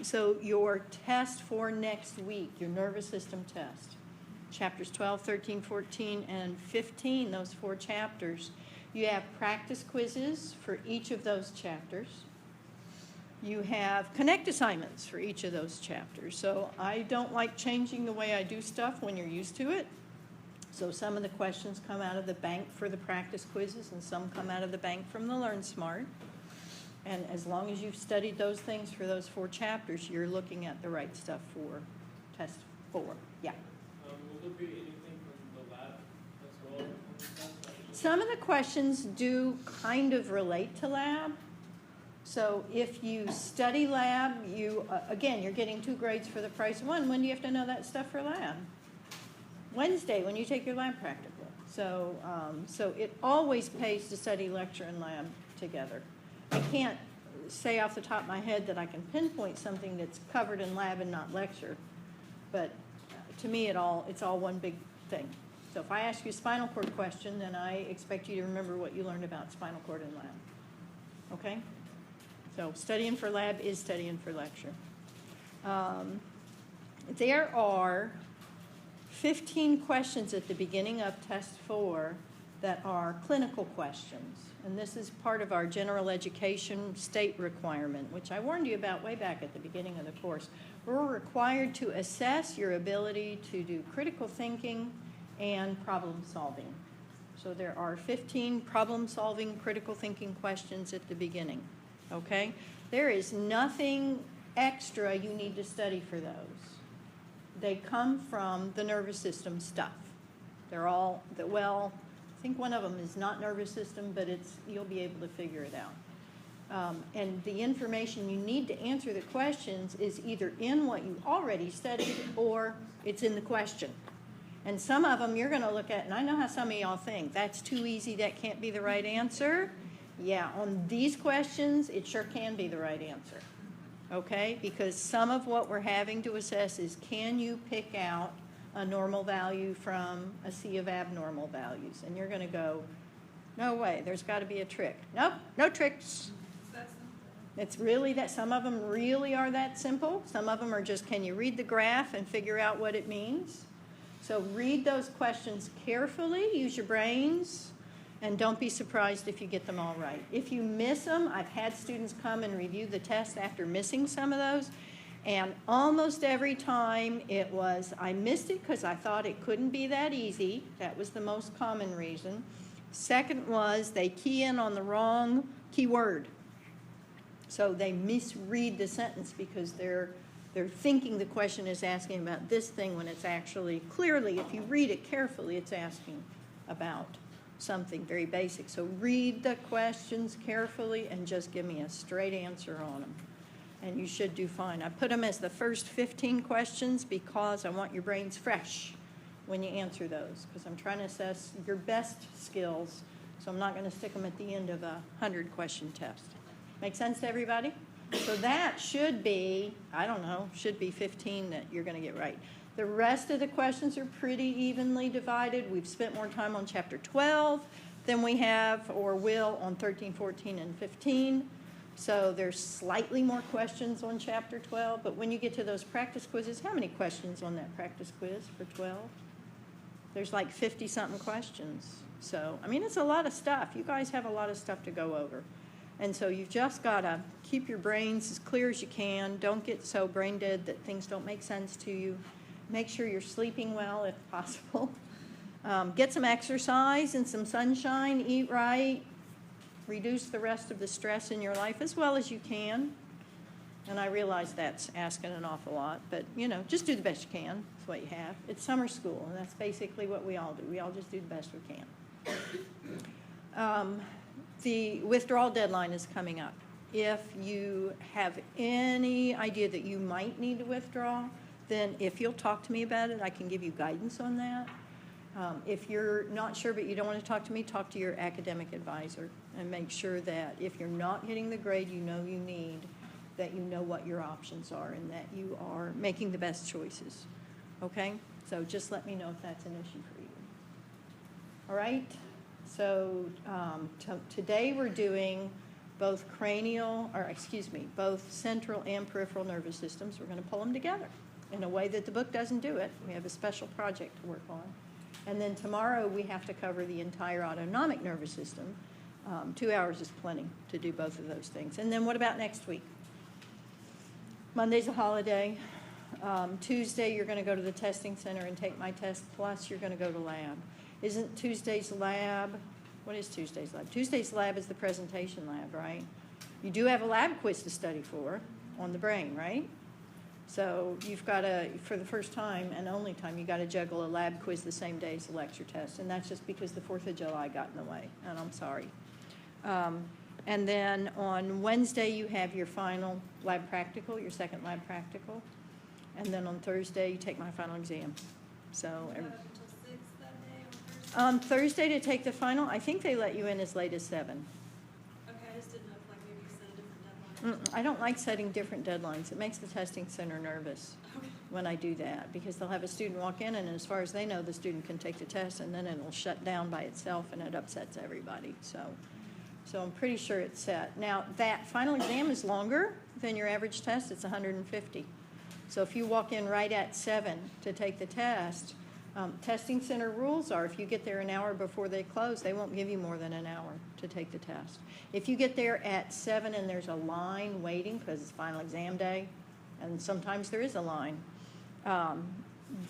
So your test for next week, your nervous system test, chapters 12, 13, 14, and 15, those 4 chapters, you have practice quizzes for each of those chapters. You have connect assignments for each of those chapters. So I don't like changing the way I do stuff when you're used to it. So some of the questions come out of the bank for the practice quizzes, and some come out of the bank from the Learn Smart. And as long as you've studied those things for those 4 chapters, you're looking at the right stuff for test 4. Yeah. Will there be anything from the lab as well? Some of the questions do kind of relate to lab. So if you study lab, you again, you're getting 2 grades for the price of 1. When do you have to know that stuff for lab? Wednesday, when you take your lab practical. So, so it always pays to study lecture and lab together. I can't say off the top of my head that I can pinpoint something that's covered in lab and not lecture, but to me it's all one big thing. So if I ask you a spinal cord question, then I expect you to remember what you learned about spinal cord and lab. Okay? So studying for lab is studying for lecture. There are 15 questions at the beginning of test 4 that are clinical questions. And this is part of our general education state requirement, which I warned you about way back at the beginning of the course. We're required to assess your ability to do critical thinking and problem solving. So there are 15 problem solving critical thinking questions at the beginning, okay? There is nothing extra you need to study for those. They come from the nervous system stuff. They're all, well, I think one of them is not nervous system, but you'll be able to figure it out. And the information you need to answer the questions is either in what you already studied or it's in the question. And some of them you're going to look at, and I know how some of y'all think, that's too easy, that can't be the right answer. Yeah, on these questions, it sure can be the right answer. Okay, because some of what we're having to assess is, can you pick out a normal value from a sea of abnormal values? And you're going to go, no way, there's got to be a trick. Nope, no tricks. It's really that, some of them really are that simple. Some of them are just, can you read the graph and figure out what it means? So read those questions carefully, use your brains, and don't be surprised if you get them all right. If you miss them, I've had students come and review the test after missing some of those, and almost every time it was, I missed it because I thought it couldn't be that easy. That was the most common reason. Second was they key in on the wrong keyword. So they misread the sentence because they're thinking the question is asking about this thing when it's actually, clearly, if you read it carefully, it's asking about something very basic. So read the questions carefully and just give me a straight answer on them. And you should do fine. I put them as the first 15 questions because I want your brains fresh when you answer those, because I'm trying to assess your best skills, so I'm not going to stick them at the end of a 100-question test. Make sense to everybody? So that should be, I don't know, should be 15 that you're going to get right. The rest of the questions are pretty evenly divided. We've spent more time on chapter 12 than we have or will on 13, 14, and 15. So there's slightly more questions on chapter 12, but when you get to those practice quizzes, how many questions on that practice quiz for 12? There's like 50-something questions. So, I mean, it's a lot of stuff. You guys have a lot of stuff to go over. And so you've just got to keep your brains as clear as you can. Don't get so brain dead that things don't make sense to you. Make sure you're sleeping well if possible. Get some exercise and some sunshine. Eat right. Reduce the rest of the stress in your life as well as you can. And I realize that's asking an awful lot, but, you know, just do the best you can. That's what you have. It's summer school, and that's basically what we all do. We all just do the best we can. The withdrawal deadline is coming up. If you have any idea that you might need to withdraw, then if you'll talk to me about it, I can give you guidance on that. If you're not sure but you don't want to talk to me, talk to your academic advisor and make sure that if you're not getting the grade you know you need, that you know what your options are and that you are making the best choices. Okay? So just let me know if that's an issue for you. All right? So today we're doing both both central and peripheral nervous systems. We're going to pull them together in a way that the book doesn't do it. We have a special project to work on. And then tomorrow we have to cover the entire autonomic nervous system. 2 hours is plenty to do both of those things. And then what about next week? Monday's a holiday. Tuesday, you're going to go to the testing center and take my test, plus you're going to go to lab. Isn't Tuesday's lab, what is Tuesday's lab? Tuesday's lab is the presentation lab, right? You do have a lab quiz to study for on the brain, right? So you've got to, for the first time and only time, you got to juggle a lab quiz the same day as the lecture test. And that's just because the 4th of July got in the way, and I'm sorry. And then on Wednesday, you have your final lab practical, your second lab practical. And then on Thursday, you take my final exam. So Until 6 that day on Thursday to take the final, I think they let you in as late as 7. Okay, I just didn't know if like maybe you set a different deadline. I don't like setting different deadlines. It makes the testing center nervous when I do that, because they'll have a student walk in, and as far as they know, the student can take the test, and then it'll shut down by itself, and it upsets everybody. So I'm pretty sure it's set. Now, that final exam is longer than your average test. It's 150. So if you walk in right at 7 to take the test, testing center rules are if you get there an hour before they close, they won't give you more than an hour to take the test. If you get there at 7 and there's a line waiting because it's final exam day, and sometimes there is a line,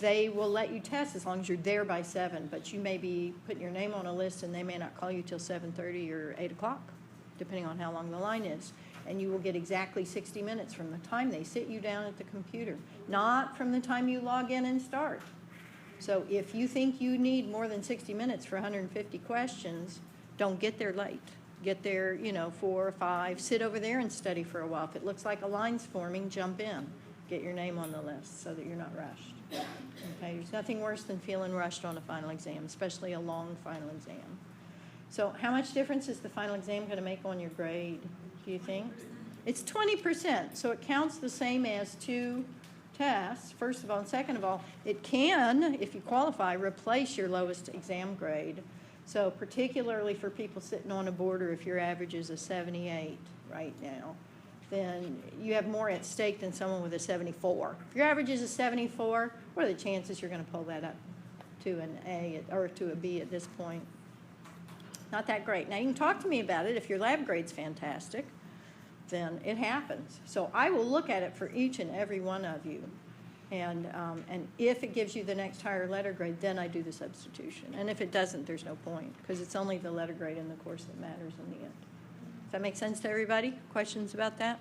they will let you test as long as you're there by 7, but you may be putting your name on a list and they may not call you till 7:30 or 8 o'clock, depending on how long the line is. And you will get exactly 60 minutes from the time they sit you down at the computer, not from the time you log in and start. So if you think you need more than 60 minutes for 150 questions, don't get there late. Get there, 4 or 5, sit over there and study for a while. If it looks like a line's forming, jump in. Get your name on the list so that you're not rushed. Okay, there's nothing worse than feeling rushed on a final exam, especially a long final exam. So how much difference is the final exam going to make on your grade, do you think? It's 20%, so it counts the same as 2 tests, first of all. And second of all, it can, if you qualify, replace your lowest exam grade. So particularly for people sitting on a border, if your average is a 78 right now, then you have more at stake than someone with a 74. If your average is a 74, what are the chances you're going to pull that up to an A or to a B at this point? Not that great. Now, you can talk to me about it. If your lab grade's fantastic, then it happens. So I will look at it for each and every one of you. And if it gives you the next higher letter grade, then I do the substitution. And if it doesn't, there's no point, because it's only the letter grade in the course that matters in the end. Does that make sense to everybody? Questions about that?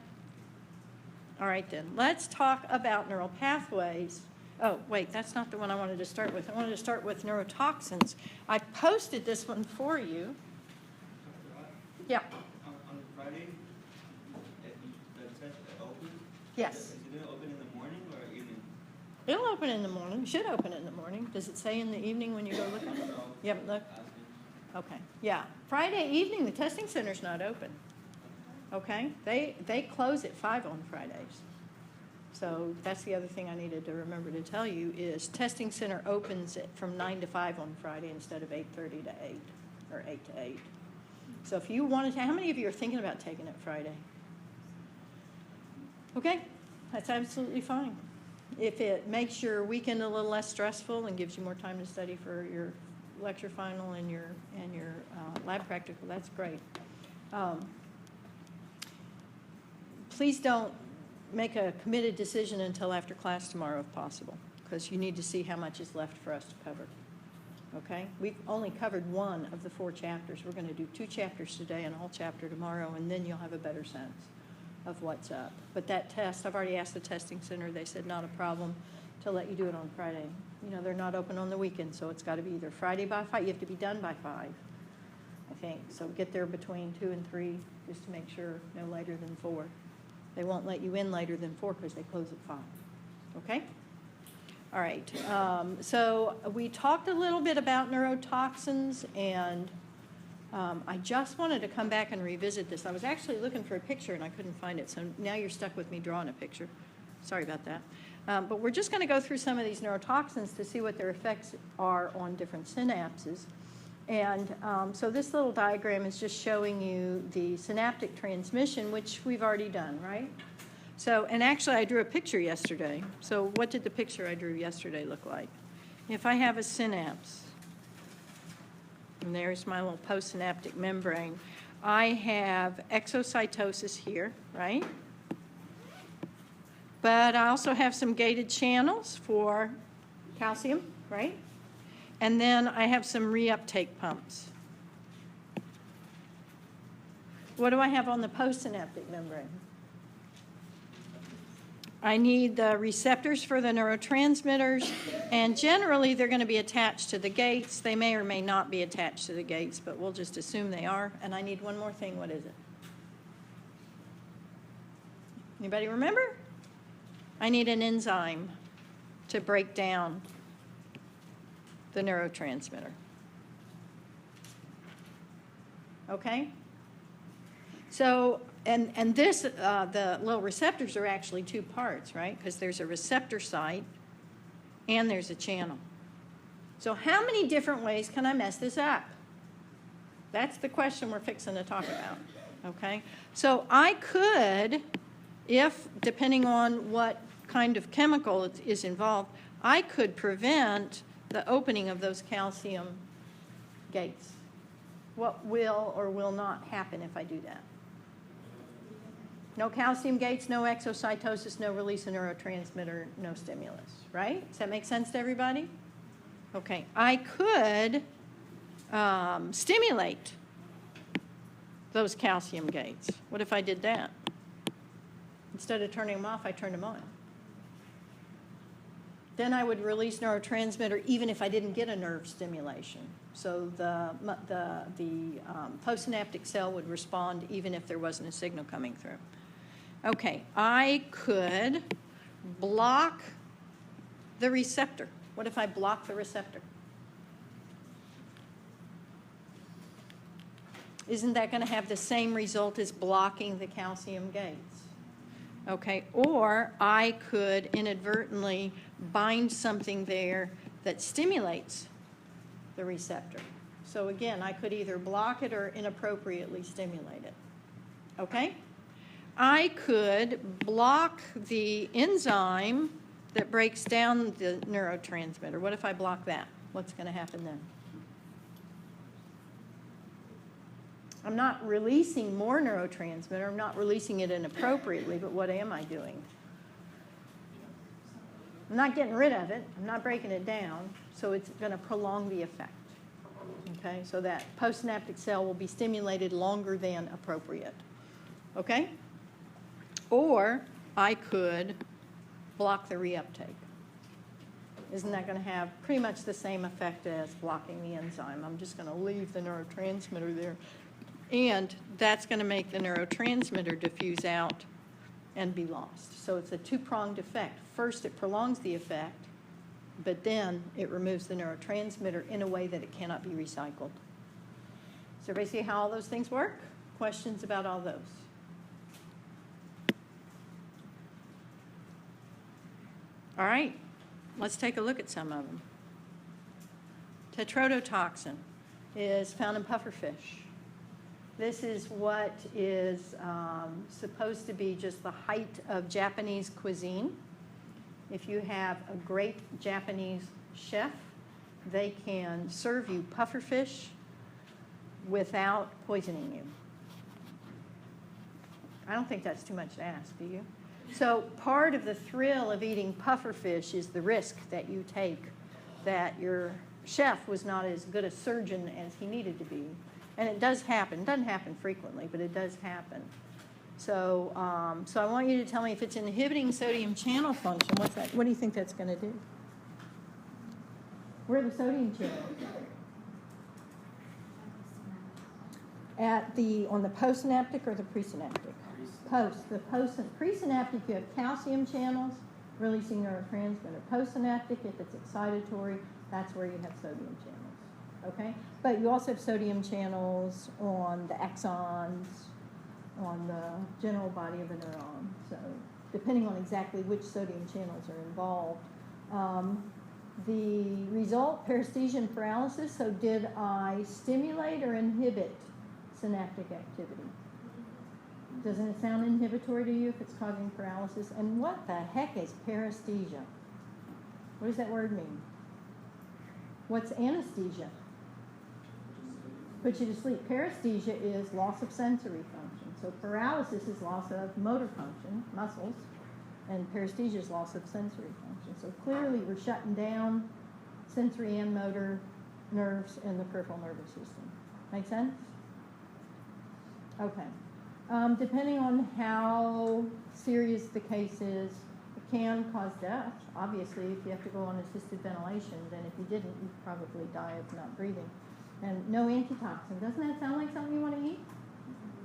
All right, then. Let's talk about neural pathways. Oh, wait, that's not the one I wanted to start with. I wanted to start with neurotoxins. I posted this one for you. Yeah. On Friday, the test opens? Yes. Is it open in the morning or evening? It'll open in the morning. It should open in the morning. Does it say in the evening when you go look at it? You haven't looked? Okay. Yeah. Friday evening, the testing center's not open. Okay? They close at 5 on Fridays. So that's the other thing I needed to remember to tell you is testing center opens from 9 to 5 on Friday instead of 8:30 to 8 or 8 to 8. So if you wanted to, how many of you are thinking about taking it Friday? Okay, that's absolutely fine. If it makes your weekend a little less stressful and gives you more time to study for your lecture final and your lab practical, that's great. Please don't make a committed decision until after class tomorrow if possible, because you need to see how much is left for us to cover. Okay? We've only covered 1 of the 4 chapters. We're going to do 2 chapters today and a whole chapter tomorrow, and then you'll have a better sense of what's up. But that test, I've already asked the testing center. They said not a problem to let you do it on Friday. They're not open on the weekend, so it's got to be either Friday by 5. You have to be done by 5, I think. So get there between 2 and 3 just to make sure no later than 4. They won't let you in later than 4 because they close at 5. Okay? All right. So we talked a little bit about neurotoxins, and I just wanted to come back and revisit this. I was actually looking for a picture, and I couldn't find it, so now you're stuck with me drawing a picture. Sorry about that. But we're just going to go through some of these neurotoxins to see what their effects are on different synapses. And so this little diagram is just showing you the synaptic transmission, which we've already done, right? So, and actually I drew a picture yesterday. So what did the picture I drew yesterday look like? If I have a synapse, and there's my little postsynaptic membrane, I have exocytosis here, right? But I also have some gated channels for calcium, right? And then I have some reuptake pumps. What do I have on the postsynaptic membrane? I need the receptors for the neurotransmitters, and generally they're going to be attached to the gates. They may or may not be attached to the gates, but we'll just assume they are. And I need one more thing. What is it? Anybody remember? I need an enzyme to break down the neurotransmitter. Okay? So, and this, the little receptors are actually two parts, right? Because there's a receptor site and there's a channel. So how many different ways can I mess this up? That's the question we're fixing to talk about, okay? So I could, if, depending on what kind of chemical is involved, I could prevent the opening of those calcium gates. What will or will not happen if I do that? No calcium gates, no exocytosis, no release of neurotransmitter, no stimulus, right? Does that make sense to everybody? Okay, I could stimulate those calcium gates. What if I did that? Instead of turning them off, I turned them on. Then I would release neurotransmitter even if I didn't get a nerve stimulation. So the postsynaptic cell would respond even if there wasn't a signal coming through. Okay, I could block the receptor. What if I block the receptor? Isn't that going to have the same result as blocking the calcium gates? Okay, or I could inadvertently bind something there that stimulates the receptor. So again, I could either block it or inappropriately stimulate it. Okay? I could block the enzyme that breaks down the neurotransmitter. What if I block that? What's going to happen then? I'm not releasing more neurotransmitter. I'm not releasing it inappropriately, but what am I doing? I'm not getting rid of it. I'm not breaking it down, so it's going to prolong the effect. Okay, so that postsynaptic cell will be stimulated longer than appropriate. Okay? Or I could block the reuptake. Isn't that going to have pretty much the same effect as blocking the enzyme? I'm just going to leave the neurotransmitter there. And that's going to make the neurotransmitter diffuse out and be lost. So it's a two-pronged effect. First, it prolongs the effect, but then it removes the neurotransmitter in a way that it cannot be recycled. So everybody see how all those things work? Questions about all those? All right, let's take a look at some of them. Tetrodotoxin is found in pufferfish. This is what is supposed to be just the height of Japanese cuisine. If you have a great Japanese chef, they can serve you pufferfish without poisoning you. I don't think that's too much to ask, do you? So part of the thrill of eating pufferfish is the risk that you take that your chef was not as good a surgeon as he needed to be. And it does happen. It doesn't happen frequently, but it does happen. So, so I want you to tell me if it's inhibiting sodium channel function. What's that? What do you think that's going to do? Where are the sodium channels? On the postsynaptic or the presynaptic? Presynaptic, you have calcium channels releasing neurotransmitter. Postsynaptic, if it's excitatory, that's where you have sodium channels. Okay? But you also have sodium channels on the axons, on the general body of a neuron. So depending on exactly which sodium channels are involved. the result, paresthesia and paralysis. So did I stimulate or inhibit synaptic activity? Doesn't it sound inhibitory to you if it's causing paralysis? And what the heck is paresthesia? What does that word mean? What's anesthesia? Put you to sleep. Paresthesia is loss of sensory function. So paralysis is loss of motor function, muscles, and paresthesia is loss of sensory function. So clearly we're shutting down sensory and motor nerves in the peripheral nervous system. Make sense? Okay. Depending on how serious the case is, it can cause death. Obviously, if you have to go on assisted ventilation, then if you didn't, you'd probably die of not breathing. And no antitoxin. Doesn't that sound like something you want to eat?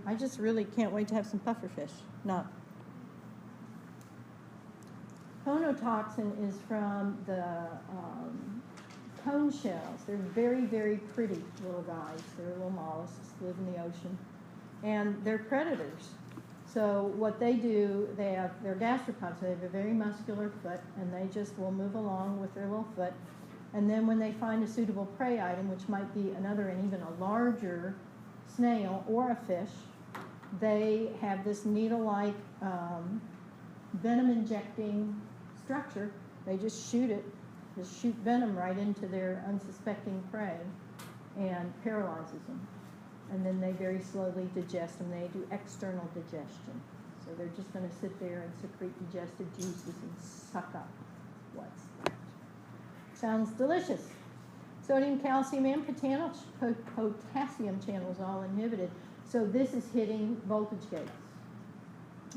I just really can't wait to have some pufferfish. No. Conotoxin is from the cone shells. They're very, very pretty little guys. They're little mollusks, live in the ocean. And they're predators. So what they do, they're gastropods. They have a very muscular foot, and they just will move along with their little foot. And then when they find a suitable prey item, which might be another and even a larger snail or a fish, they have this needle-like venom-injecting structure. They just shoot venom right into their unsuspecting prey and paralyzes them. And then they very slowly digest them. They do external digestion. So they're just going to sit there and secrete digestive juices and suck up what's left. Sounds delicious. Sodium, calcium, and potassium channels all inhibited. So this is hitting voltage gates.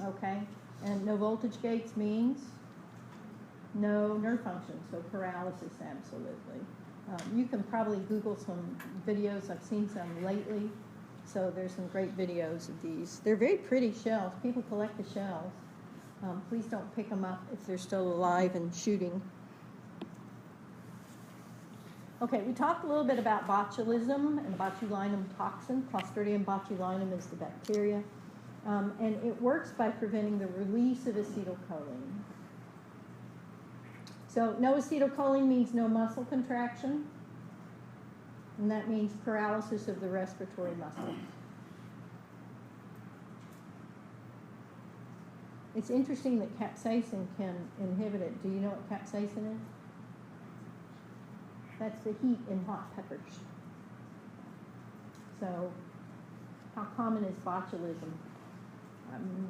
Okay? And no voltage gates means no nerve function, so paralysis, absolutely. You can probably Google some videos. I've seen some lately. So there's some great videos of these. They're very pretty shells. People collect the shells. Please don't pick them up if they're still alive and shooting. Okay, we talked a little bit about botulism and botulinum toxin. Clostridium botulinum is the bacteria. And it works by preventing the release of acetylcholine. So no acetylcholine means no muscle contraction, and that means paralysis of the respiratory muscles. It's interesting that capsaicin can inhibit it. Do you know what capsaicin is? That's the heat in hot peppers. So how common is botulism? I'm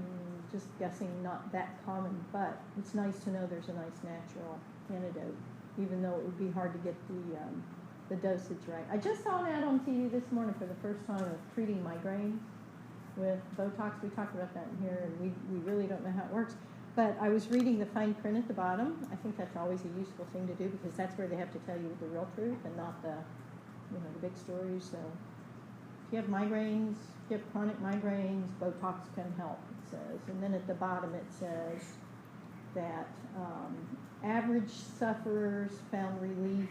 just guessing not that common, but it's nice to know there's a nice natural antidote, even though it would be hard to get the dosage right. I just saw an ad on TV this morning for the first time of treating migraine with Botox. We talked about that in here, and we really don't know how it works. But I was reading the fine print at the bottom. I think that's always a useful thing to do because that's where they have to tell you the real truth and not the big stories. So if you have migraines, if you have chronic migraines, Botox can help, it says. And then at the bottom it says that average sufferers found relief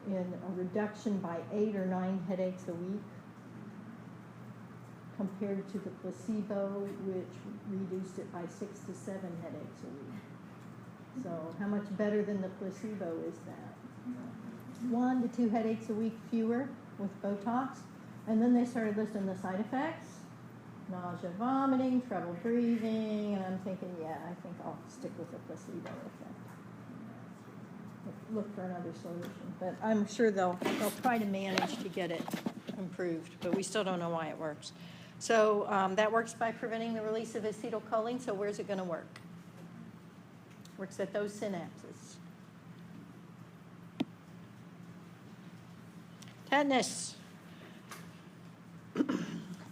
in a reduction by 8 or 9 headaches a week compared to the placebo, which reduced it by 6 to 7 headaches a week. So how much better than the placebo is that? 1 to 2 headaches a week fewer with Botox. And then they started listing the side effects: nausea, vomiting, trouble breathing, and I'm thinking, yeah, I think I'll stick with the placebo effect. Look for another solution. But I'm sure they'll try to manage to get it improved, but we still don't know why it works. So that works by preventing the release of acetylcholine. So where's it going to work? Works at those synapses. Tetanus.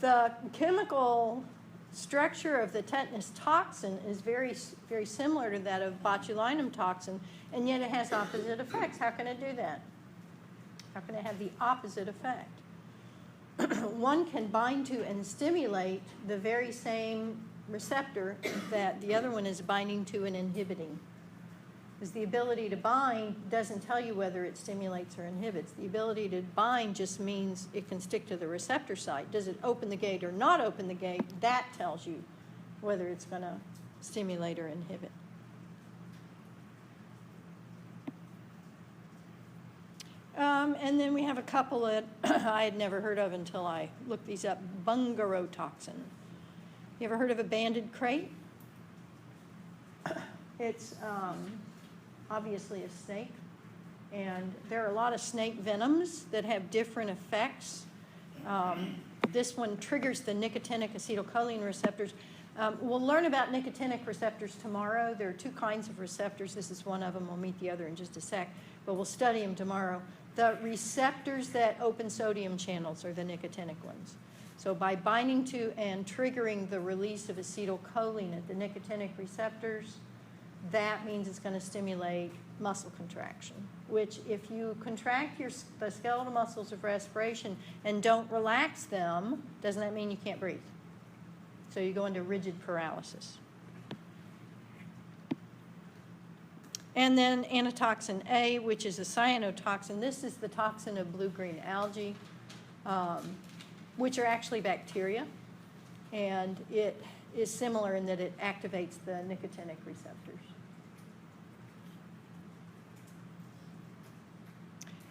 The chemical structure of the tetanus toxin is very, very similar to that of botulinum toxin, and yet it has opposite effects. How can it do that? How can it have the opposite effect? One can bind to and stimulate the very same receptor that the other one is binding to and inhibiting. Because the ability to bind doesn't tell you whether it stimulates or inhibits. The ability to bind just means it can stick to the receptor site. Does it open the gate or not open the gate? That tells you whether it's going to stimulate or inhibit. And then we have a couple that I had never heard of until I looked these up. Bungarotoxin. You ever heard of a banded crate? It's obviously a snake. And there are a lot of snake venoms that have different effects. This one triggers the nicotinic acetylcholine receptors. We'll learn about nicotinic receptors tomorrow. There are two kinds of receptors. This is one of them. We'll meet the other in just a sec, but we'll study them tomorrow. The receptors that open sodium channels are the nicotinic ones. So by binding to and triggering the release of acetylcholine at the nicotinic receptors, that means it's going to stimulate muscle contraction, which if you contract the skeletal muscles of respiration and don't relax them, doesn't that mean you can't breathe? So you go into rigid paralysis. And then antitoxin A, which is a cyanotoxin. This is the toxin of blue-green algae, which are actually bacteria. And it is similar in that it activates the nicotinic receptors.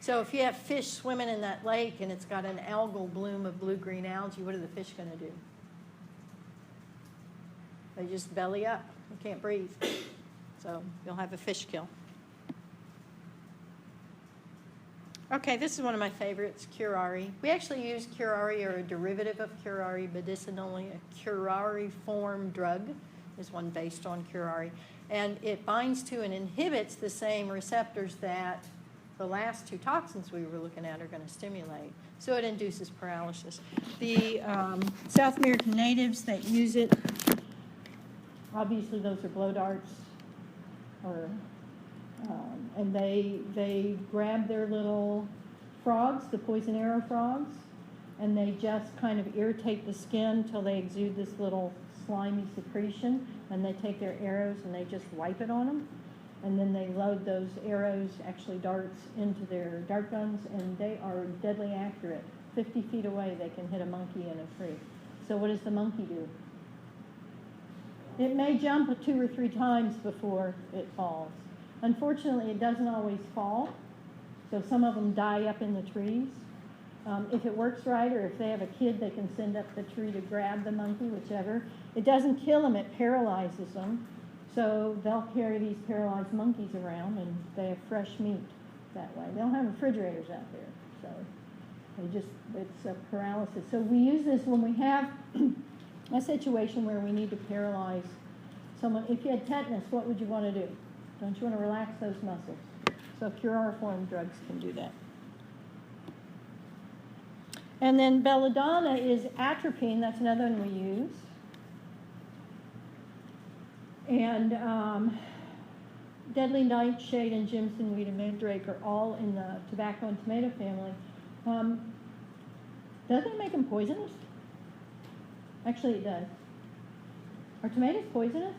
So if you have fish swimming in that lake and it's got an algal bloom of blue-green algae, what are the fish going to do? They just belly up. They can't breathe. So you'll have a fish kill. Okay, this is one of my favorites, curare. We actually use curare, or a derivative of curare medicinally. A curare-form drug is one based on curare. And it binds to and inhibits the same receptors that the last two toxins we were looking at are going to stimulate. So it induces paralysis. The South American natives that use it, obviously those are blow darts, and they grab their little frogs, the poison arrow frogs, and they just kind of irritate the skin until they exude this little slimy secretion, and they take their arrows and they just wipe it on them. And then they load those arrows, actually darts, into their dart guns, and they are deadly accurate. 50 feet away, they can hit a monkey in a tree. So what does the monkey do? It may jump 2 or 3 times before it falls. Unfortunately, it doesn't always fall, so some of them die up in the trees. If it works right, or if they have a kid, they can send up the tree to grab the monkey, whichever. It doesn't kill them, it paralyzes them. So they'll carry these paralyzed monkeys around, and they have fresh meat that way. They don't have refrigerators out there, so it's a paralysis. So we use this when we have a situation where we need to paralyze someone. If you had tetanus, what would you want to do? Don't you want to relax those muscles? So curare-form drugs can do that. And then belladonna is atropine. That's another one we use. And deadly nightshade and Jimson weed and mandrake are all in the tobacco and tomato family. Doesn't it make them poisonous? Actually, it does. Are tomatoes poisonous?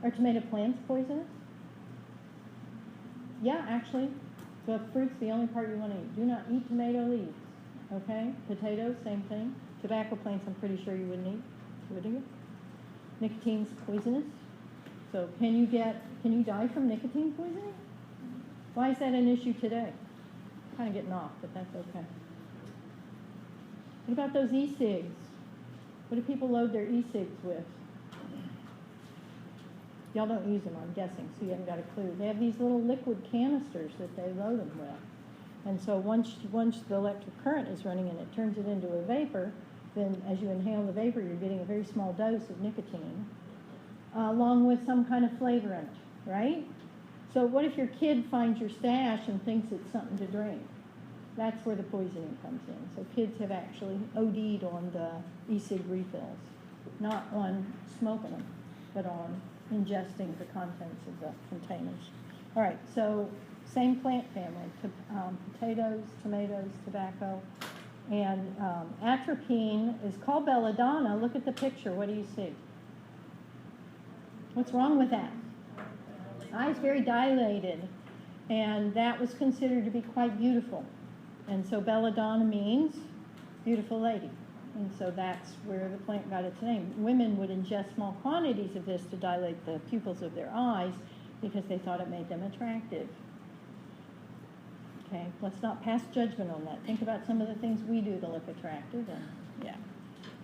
Are tomato plants poisonous? Yeah, actually. So fruit's the only part you want to eat. Do not eat tomato leaves. Okay? Potatoes, same thing. Tobacco plants, I'm pretty sure you wouldn't eat. Would you? Nicotine's poisonous. So can you die from nicotine poisoning? Why is that an issue today? Kind of getting off, but that's okay. What about those e-cigs? What do people load their e-cigs with? Y'all don't use them, I'm guessing, so you haven't got a clue. They have these little liquid canisters that they load them with. And so once the electric current is running and it turns it into a vapor, then as you inhale the vapor, you're getting a very small dose of nicotine, along with some kind of flavor in it, right? So what if your kid finds your stash and thinks it's something to drink? That's where the poisoning comes in. So kids have actually OD'd on the e-cig refills, not on smoking them, but on ingesting the contents of the containers. All right, so same plant family, potatoes, tomatoes, tobacco, and atropine is called belladonna. Look at the picture. What do you see? What's wrong with that? Eyes very dilated, and that was considered to be quite beautiful. And so belladonna means beautiful lady. And so that's where the plant got its name. Women would ingest small quantities of this to dilate the pupils of their eyes because they thought it made them attractive. Okay, let's not pass judgment on that. Think about some of the things we do to look attractive, and yeah.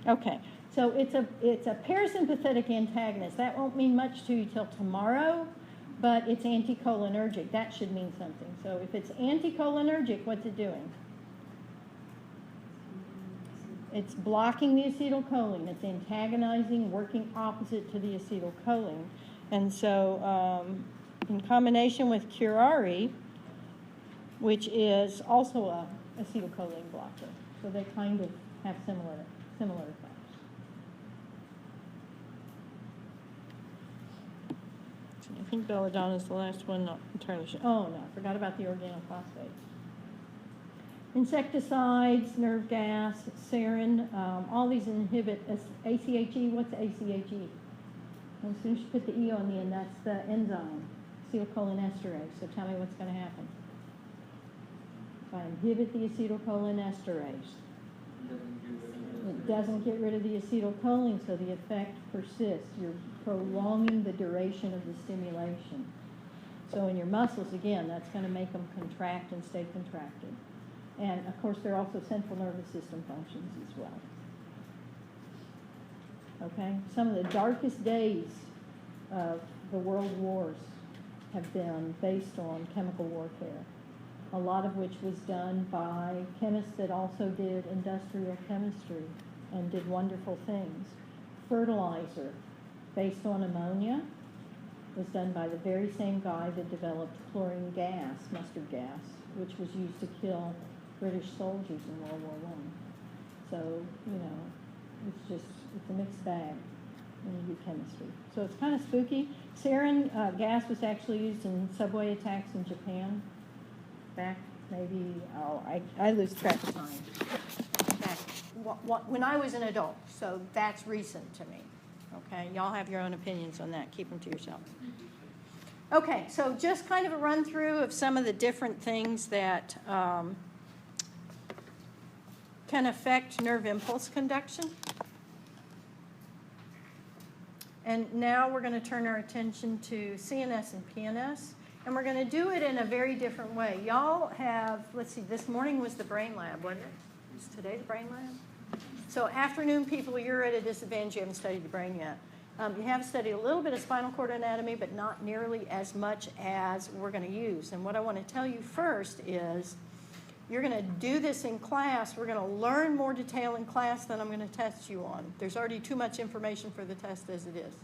Okay, so it's a parasympathetic antagonist. That won't mean much to you till tomorrow, but it's anticholinergic. That should mean something. So if it's anticholinergic, what's it doing? It's blocking the acetylcholine. It's antagonizing, working opposite to the acetylcholine. And so in combination with curare, which is also a acetylcholine blocker. So they kind of have similar effects. I think belladonna is the last one, not entirely sure. Oh, no, I forgot about the organophosphates. Insecticides, nerve gas, sarin, all these inhibit ACHE. What's ACHE? As soon as you put the E on the end, that's the enzyme, acetylcholinesterase. So tell me what's going to happen. If I inhibit the acetylcholinesterase, it doesn't get rid of the acetylcholine, so the effect persists. You're prolonging the duration of the stimulation. So in your muscles, again, that's going to make them contract and stay contracted. And, of course, there are also central nervous system functions as well. Okay? Some of the darkest days of the world wars have been based on chemical warfare, a lot of which was done by chemists that also did industrial chemistry and did wonderful things. Fertilizer based on ammonia was done by the very same guy that developed chlorine gas, mustard gas, which was used to kill British soldiers in World War I. So, you know, it's a mixed bag when you do chemistry. So it's kind of spooky. Sarin gas was actually used in subway attacks in Japan back maybe, I lose track of time. Back when I was an adult, so that's recent to me. Okay, y'all have your own opinions on that. Keep them to yourself. Okay, so just kind of a run through of some of the different things that can affect nerve impulse conduction. And now we're going to turn our attention to CNS and PNS, and we're going to do it in a very different way. Y'all have, let's see, this morning was the brain lab, wasn't it? Is today the brain lab? So afternoon people, you're at a disadvantage. You haven't studied the brain yet. You have studied a little bit of spinal cord anatomy, but not nearly as much as we're going to use. And what I want to tell you first is you're going to do this in class. We're going to learn more detail in class than I'm going to test you on. There's already too much information for the test as it is.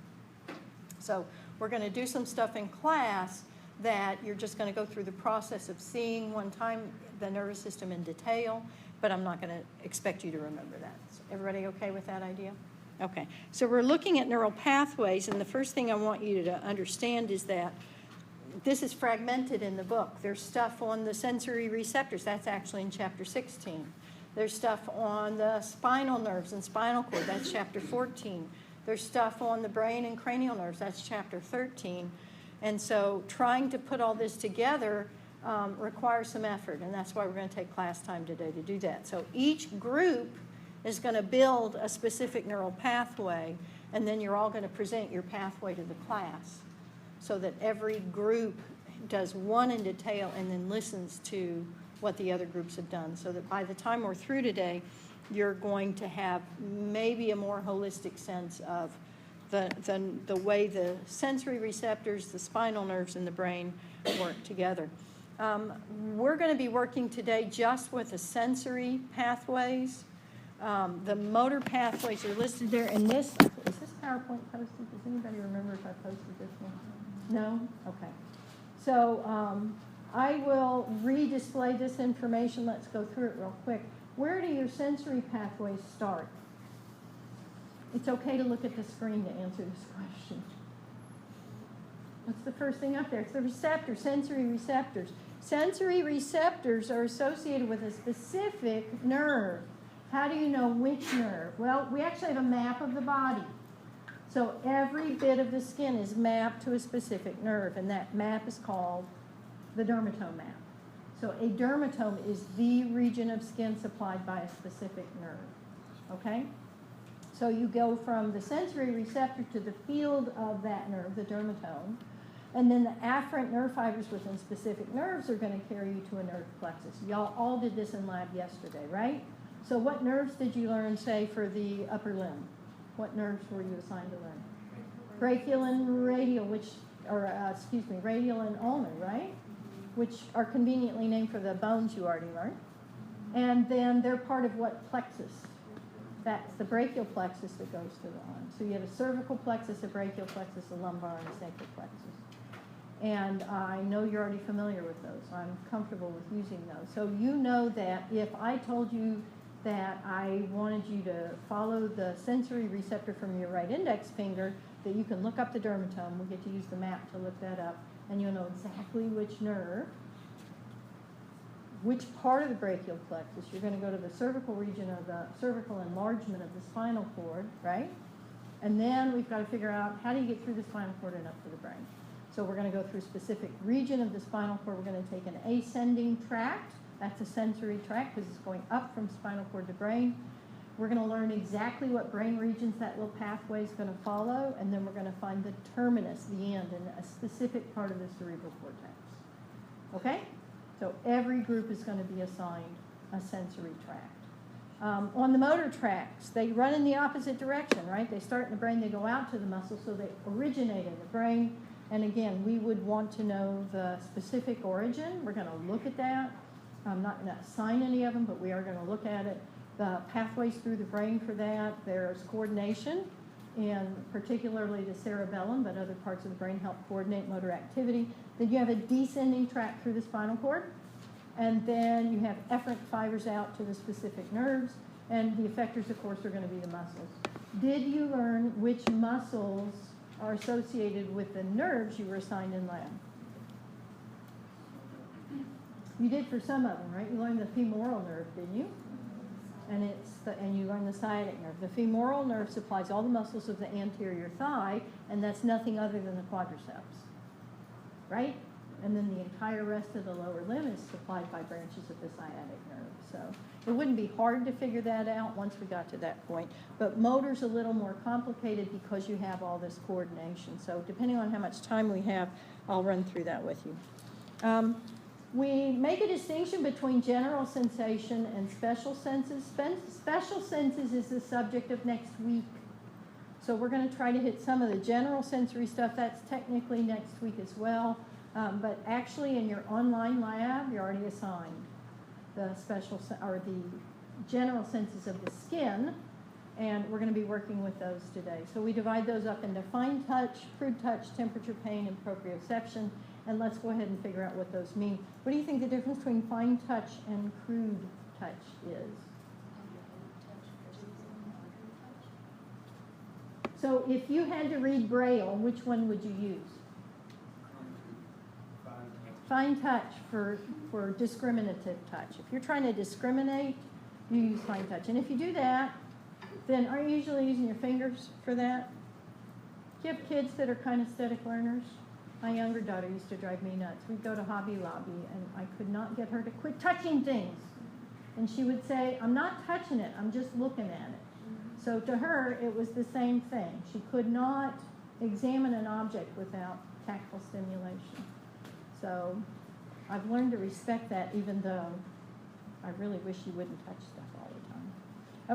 So we're going to do some stuff in class that you're just going to go through the process of seeing one time the nervous system in detail, but I'm not going to expect you to remember that. So everybody okay with that idea? Okay. So we're looking at neural pathways, and the first thing I want you to understand is that this is fragmented in the book. There's stuff on the sensory receptors. That's actually in chapter 16. There's stuff on the spinal nerves and spinal cord. That's chapter 14. There's stuff on the brain and cranial nerves. That's chapter 13. And so trying to put all this together requires some effort, and that's why we're going to take class time today to do that. So each group is going to build a specific neural pathway, and then you're all going to present your pathway to the class so that every group does one in detail and then listens to what the other groups have done, so that by the time we're through today, you're going to have maybe a more holistic sense of the way the sensory receptors, the spinal nerves, and the brain work together. We're going to be working today just with the sensory pathways. The motor pathways are listed there. And is this PowerPoint posted? Does anybody remember if I posted this one? No? Okay. So I will re-display this information. Let's go through it real quick. Where do your sensory pathways start? It's okay to look at the screen to answer this question. What's the first thing up there? It's the receptors, sensory receptors. Sensory receptors are associated with a specific nerve. How do you know which nerve? Well, we actually have a map of the body. So every bit of the skin is mapped to a specific nerve, and that map is called the dermatome map. So a dermatome is the region of skin supplied by a specific nerve, okay? So you go from the sensory receptor to the field of that nerve, the dermatome, And then the afferent nerve fibers within specific nerves are going to carry you to a nerve plexus. Y'all all did this in lab yesterday, right? So what nerves did you learn, say, for the upper limb? What nerves were you assigned to learn? Brachial and radial, radial and ulnar, right? Which are conveniently named for the bones you already learned. And then they're part of what plexus? That's the brachial plexus that goes to the arm. So you have a cervical plexus, a brachial plexus, a lumbar, and a sacral plexus. And I know you're already familiar with those. So I'm comfortable with using those. So you know that if I told you that I wanted you to follow the sensory receptor from your right index finger, that you can look up the dermatome. We get to use the map to look that up. And you'll know exactly which nerve, which part of the brachial plexus. You're going to go to the cervical region of the cervical enlargement of the spinal cord, right? And then we've got to figure out how do you get through the spinal cord and up to the brain. So we're going to go through a specific region of the spinal cord. We're going to take an ascending tract. That's a sensory tract because it's going up from spinal cord to brain. We're going to learn exactly what brain regions that little pathway is going to follow, and then we're going to find the terminus, the end, in a specific part of the cerebral cortex. Okay? So every group is going to be assigned a sensory tract. On the motor tracts, they run in the opposite direction, right? They start in the brain, they go out to the muscle, so they originate in the brain. And again, we would want to know the specific origin. We're going to look at that. I'm not going to assign any of them, but we are going to look at it. The pathways through the brain for that, there's coordination, and particularly the cerebellum, but other parts of the brain help coordinate motor activity. Then you have a descending tract through the spinal cord, and then you have efferent fibers out to the specific nerves, and the effectors, of course, are going to be the muscles. Did you learn which muscles are associated with the nerves you were assigned in lab? You did for some of them, right? You learned the femoral nerve, didn't you? And you learn the sciatic nerve. The femoral nerve supplies all the muscles of the anterior thigh, and that's nothing other than the quadriceps, right? And then the entire rest of the lower limb is supplied by branches of the sciatic nerve. So it wouldn't be hard to figure that out once we got to that point. But motor's a little more complicated because you have all this coordination. So depending on how much time we have, I'll run through that with you. We make a distinction between general sensation and special senses. Special senses is the subject of next week. So we're going to try to hit some of the general sensory stuff. That's technically next week as well. But actually in your online lab, you're already assigned the the general senses of the skin. And we're going to be working with those today. So we divide those up into fine touch, crude touch, temperature, pain, and proprioception. And let's go ahead and figure out what those mean. What do you think the difference between fine touch and crude touch is? So if you had to read Braille, which one would you use? Fine touch for discriminative touch. If you're trying to discriminate, you use fine touch. And if you do that, then aren't you usually using your fingers for that? Do you have kids that are kinesthetic learners? My younger daughter used to drive me nuts. We'd go to Hobby Lobby, and I could not get her to quit touching things. And she would say, I'm not touching it, I'm just looking at it. So to her, it was the same thing. She could not examine an object without tactile stimulation. So I've learned to respect that, even though I really wish you wouldn't touch stuff all the time.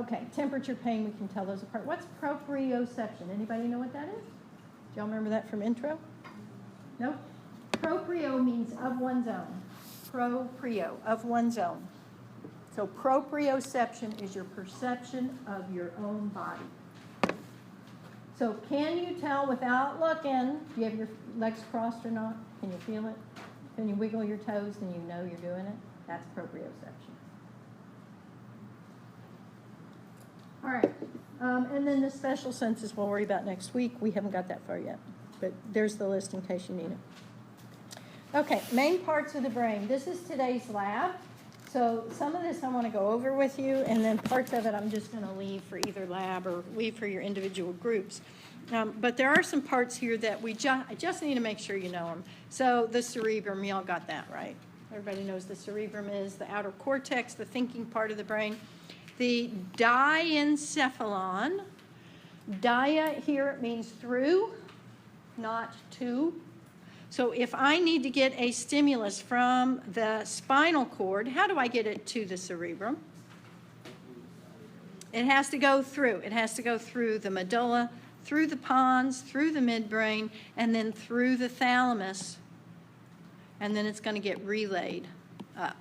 Okay, temperature, pain, we can tell those apart. What's proprioception? Anybody know what that is? Do y'all remember that from intro? No? Proprio means of one's own. Proprio, of one's own. So proprioception is your perception of your own body. So can you tell without looking, do you have your legs crossed or not? Can you feel it? Can you wiggle your toes and you know you're doing it? That's proprioception. All right. And then the special senses we'll worry about next week. We haven't got that far yet. But there's the list in case you need it. Okay, main parts of the brain. This is today's lab. So some of this I want to go over with you, and then parts of it I'm just going to leave for either lab or leave for your individual groups. But there are some parts here that I just need to make sure you know them. So the cerebrum, y'all got that right. Everybody knows the cerebrum is the outer cortex, the thinking part of the brain. The diencephalon. Dia here, it means through, not to. So if I need to get a stimulus from the spinal cord, how do I get it to the cerebrum? It has to go through. It has to go through the medulla, through the pons, through the midbrain, and then through the thalamus. And then it's going to get relayed up.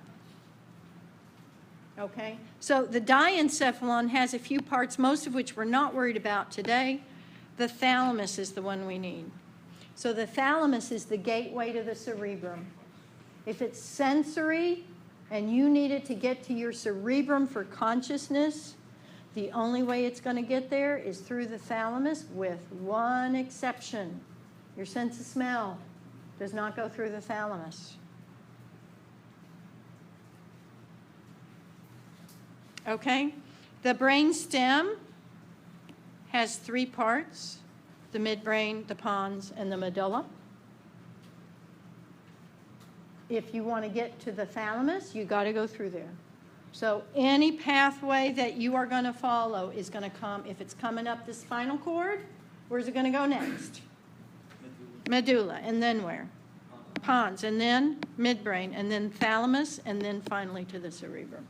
Okay? So the diencephalon has a few parts, most of which we're not worried about today. The thalamus is the one we need. So the thalamus is the gateway to the cerebrum. If it's sensory and you need it to get to your cerebrum for consciousness, the only way it's going to get there is through the thalamus, with one exception. Your sense of smell does not go through the thalamus. Okay? The brain stem has 3 parts: the midbrain, the pons, and the medulla. If you want to get to the thalamus, you got to go through there. So any pathway that you are going to follow is going to come, if it's coming up the spinal cord, where's it going to go next? Medulla. And then where? Pons. And then midbrain. And then thalamus. And then finally to the cerebrum.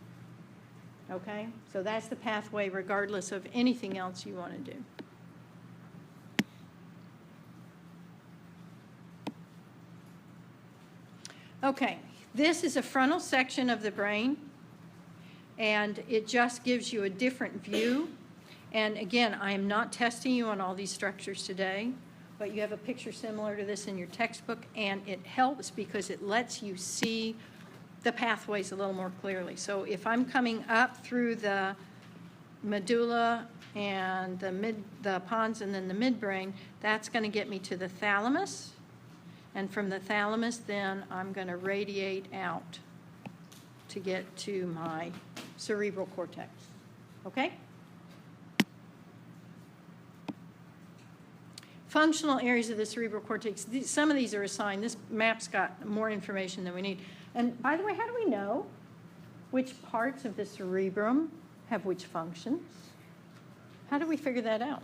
Okay? So that's the pathway regardless of anything else you want to do. Okay. This is a frontal section of the brain. And it just gives you a different view. And again, I am not testing you on all these structures today, but you have a picture similar to this in your textbook, and it helps because it lets you see the pathways a little more clearly. So if I'm coming up through the medulla and the pons and then the midbrain, that's going to get me to the thalamus. And from the thalamus, then I'm going to radiate out to get to my cerebral cortex. Okay? Functional areas of the cerebral cortex. Some of these are assigned. This map's got more information than we need. And by the way, how do we know which parts of the cerebrum have which functions? How do we figure that out?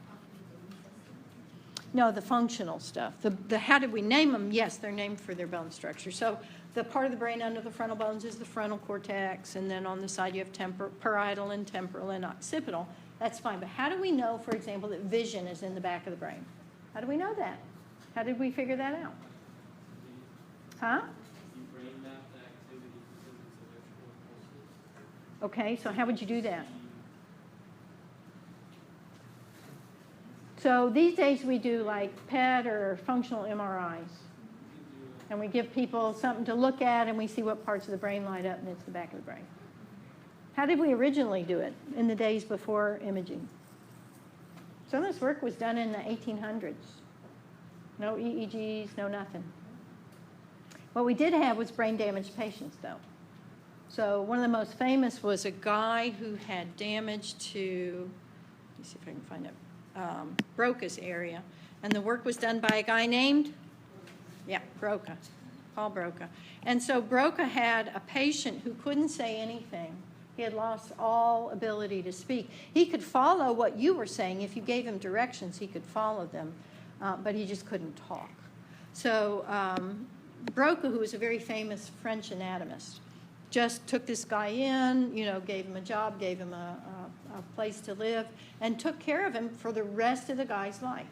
No, the functional stuff. How did we name them? Yes, they're named for their bone structure. So the part of the brain under the frontal bones is the frontal cortex, and then on the side you have parietal and temporal and occipital. That's fine. But how do we know, for example, that vision is in the back of the brain? How do we know that? How did we figure that out? Huh? You brain map the activity because it's electrical pulses. Okay, so how would you do that? So these days we do like PET or functional MRIs. And we give people something to look at, and we see what parts of the brain light up, and it's the back of the brain. How did we originally do it in the days before imaging? Some of this work was done in the 1800s. No EEGs, no nothing. What we did have was brain-damaged patients, though. So one of the most famous was a guy who had damage to, let me see if I can find it, Broca's area. And the work was done by a guy named? Yeah, Broca, Paul Broca. And so Broca had a patient who couldn't say anything. He had lost all ability to speak. He could follow what you were saying. If you gave him directions, he could follow them, but he just couldn't talk. So Broca, who was a very famous French anatomist, just took this guy in, gave him a job, gave him a place to live, and took care of him for the rest of the guy's life.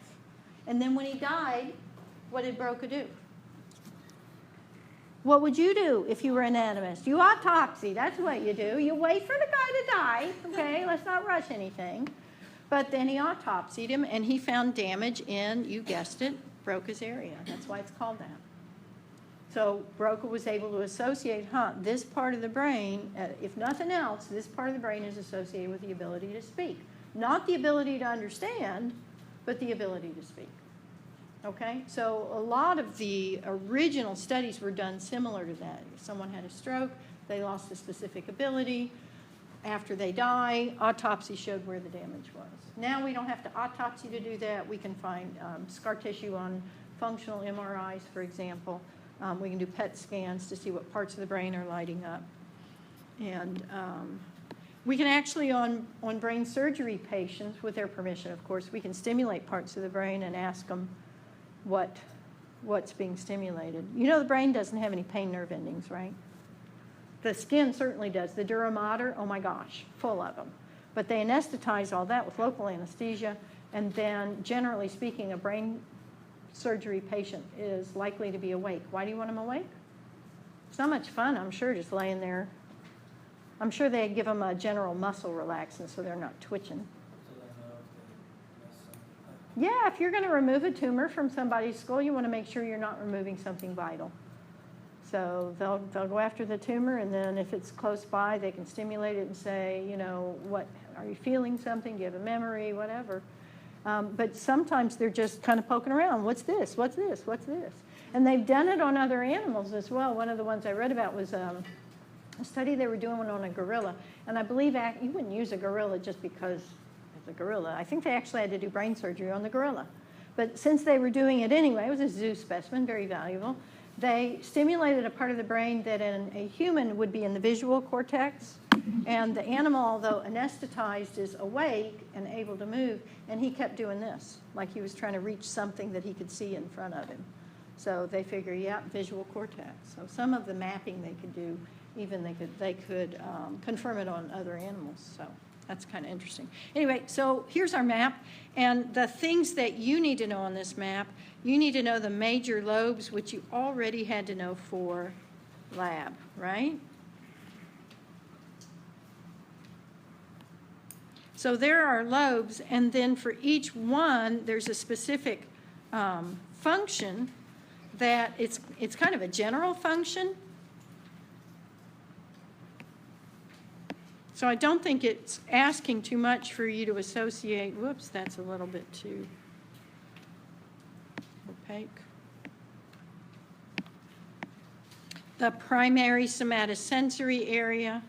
And then when he died, what did Broca do? What would you do if you were an anatomist? You autopsy. That's what you do. You wait for the guy to die. Okay, let's not rush anything. But then he autopsied him, and he found damage in, you guessed it, Broca's area. That's why it's called that. So Broca was able to associate, this part of the brain, if nothing else, this part of the brain is associated with the ability to speak. Not the ability to understand, but the ability to speak. Okay? So a lot of the original studies were done similar to that. If someone had a stroke, they lost a specific ability. After they die, autopsy showed where the damage was. Now we don't have to autopsy to do that. We can find scar tissue on functional MRIs, for example. We can do PET scans to see what parts of the brain are lighting up. And we can actually, on brain surgery patients, with their permission, of course, we can stimulate parts of the brain and ask them what what's being stimulated. You know the brain doesn't have any pain nerve endings, right? The skin certainly does. The dura mater, oh my gosh, full of them. But they anesthetize all that with local anesthesia, and then generally speaking, a brain surgery patient is likely to be awake. Why do you want them awake? It's not much fun, I'm sure, just laying there. I'm sure they give them a general muscle relaxant so they're not twitching. So they know if they miss something. Yeah, if you're going to remove a tumor from somebody's skull, you want to make sure you're not removing something vital. So they'll go after the tumor, and then if it's close by, they can stimulate it and say, you know, what, are you feeling something? Do you have a memory? Whatever. But sometimes they're just kind of poking around. What's this? What's this? What's this? And they've done it on other animals as well. One of the ones I read about was a study they were doing on a gorilla. And I believe you wouldn't use a gorilla just because it's a gorilla. I think they actually had to do brain surgery on the gorilla. But since they were doing it anyway, it was a zoo specimen, very valuable. They stimulated a part of the brain that in a human would be in the visual cortex. And the animal, although anesthetized, is awake and able to move. And he kept doing this, like he was trying to reach something that he could see in front of him. So they figure, yeah, visual cortex. So some of the mapping they could do, even they could confirm it on other animals. So that's kind of interesting. Anyway, so here's our map. And the things that you need to know on this map, you need to know the major lobes, which you already had to know for lab, right? So there are lobes, and then for each one, there's a specific function that it's kind of a general function. So I don't think it's asking too much for you to associate. Whoops, that's a little bit too opaque. The primary somatosensory area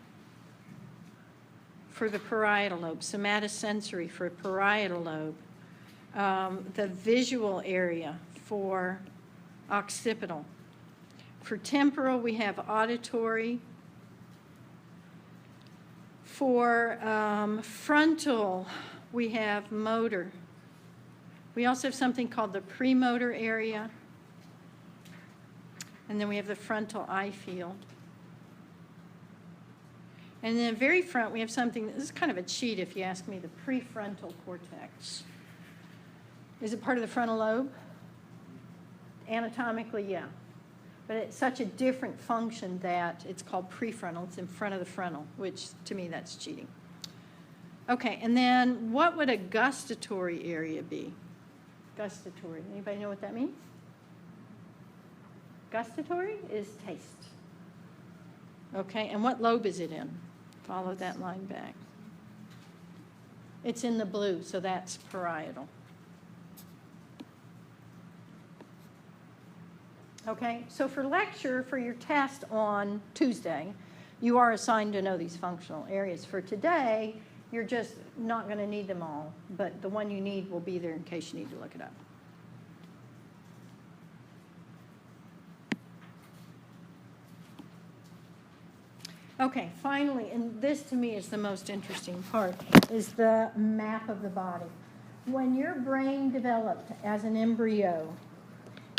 for the parietal lobe, somatosensory for parietal lobe, the visual area for occipital. For temporal, we have auditory. For frontal, we have motor. We also have something called the premotor area. And then we have the frontal eye field. And then very front, we have something, this is kind of a cheat if you ask me, the prefrontal cortex. Is it part of the frontal lobe? Anatomically, yeah. But it's such a different function that it's called prefrontal. It's in front of the frontal, which to me, that's cheating. Okay, and then what would a gustatory area be? Gustatory, anybody know what that means? Gustatory is taste. Okay, and what lobe is it in? Follow that line back. It's in the blue, so that's parietal. Okay, so for lecture, for your test on Tuesday, you are assigned to know these functional areas. For today, you're just not going to need them all, but the one you need will be there in case you need to look it up. Okay, finally, and this to me is the most interesting part, is the map of the body. When your brain developed as an embryo,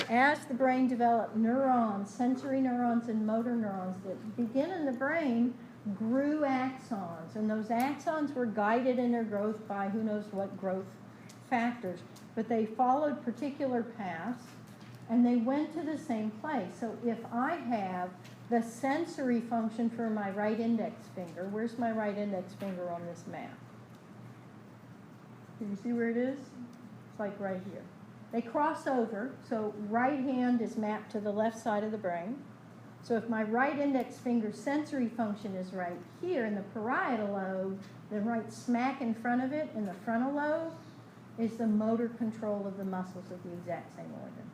as the brain developed, neurons, sensory neurons and motor neurons that begin in the brain grew axons. And those axons were guided in their growth by who knows what growth factors. But they followed particular paths, and they went to the same place. So if I have the sensory function for my right index finger, where's my right index finger on this map? Can you see where it is? It's like right here. They cross over, so right hand is mapped to the left side of the brain. So if my right index finger sensory function is right here in the parietal lobe, then right smack in front of it in the frontal lobe is the motor control of the muscles of the exact same organ.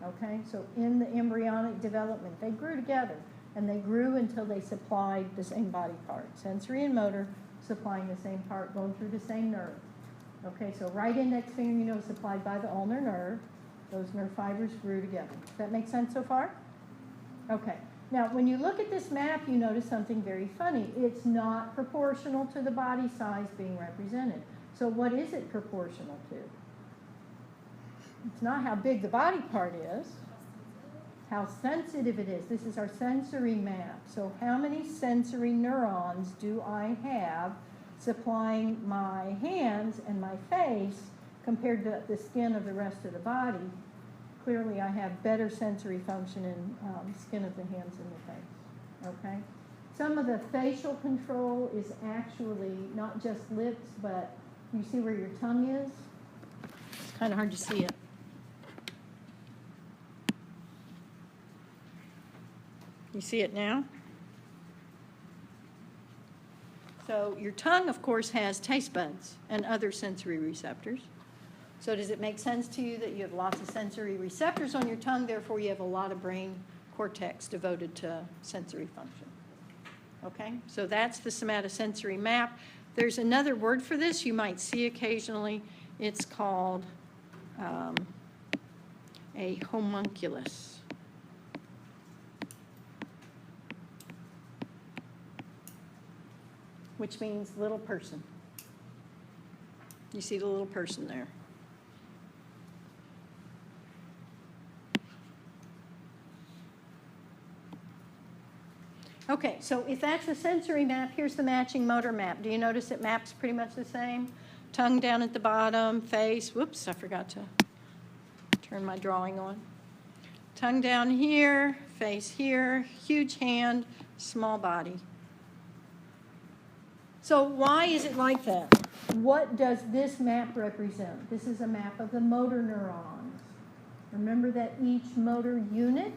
Okay, so in the embryonic development, they grew together, and they grew until they supplied the same body part. Sensory and motor supplying the same part, going through the same nerve. Okay, so right index finger, you know, is supplied by the ulnar nerve. Those nerve fibers grew together. Does that make sense so far? Okay. Now, when you look at this map, you notice something very funny. It's not proportional to the body size being represented. So what is it proportional to? It's not how big the body part is, how sensitive it is. This is our sensory map. So how many sensory neurons do I have supplying my hands and my face compared to the skin of the rest of the body? Clearly I have better sensory function in skin of the hands and the face, okay? Some of the facial control is actually not just lips, but you see where your tongue is? It's kind of hard to see it. You see it now? So your tongue, of course, has taste buds and other sensory receptors. So does it make sense to you that you have lots of sensory receptors on your tongue, therefore you have a lot of brain cortex devoted to sensory function? Okay, so that's the somatosensory map. There's another word for this you might see occasionally. It's called a homunculus. Which means little person. You see the little person there. Okay, so if that's a sensory map, here's the matching motor map. Do you notice it maps pretty much the same? Tongue down at the bottom, face, whoops, I forgot to turn my drawing on. Tongue down here, face here, huge hand, small body. So why is it like that? What does this map represent? This is a map of the motor neurons. Remember that each motor unit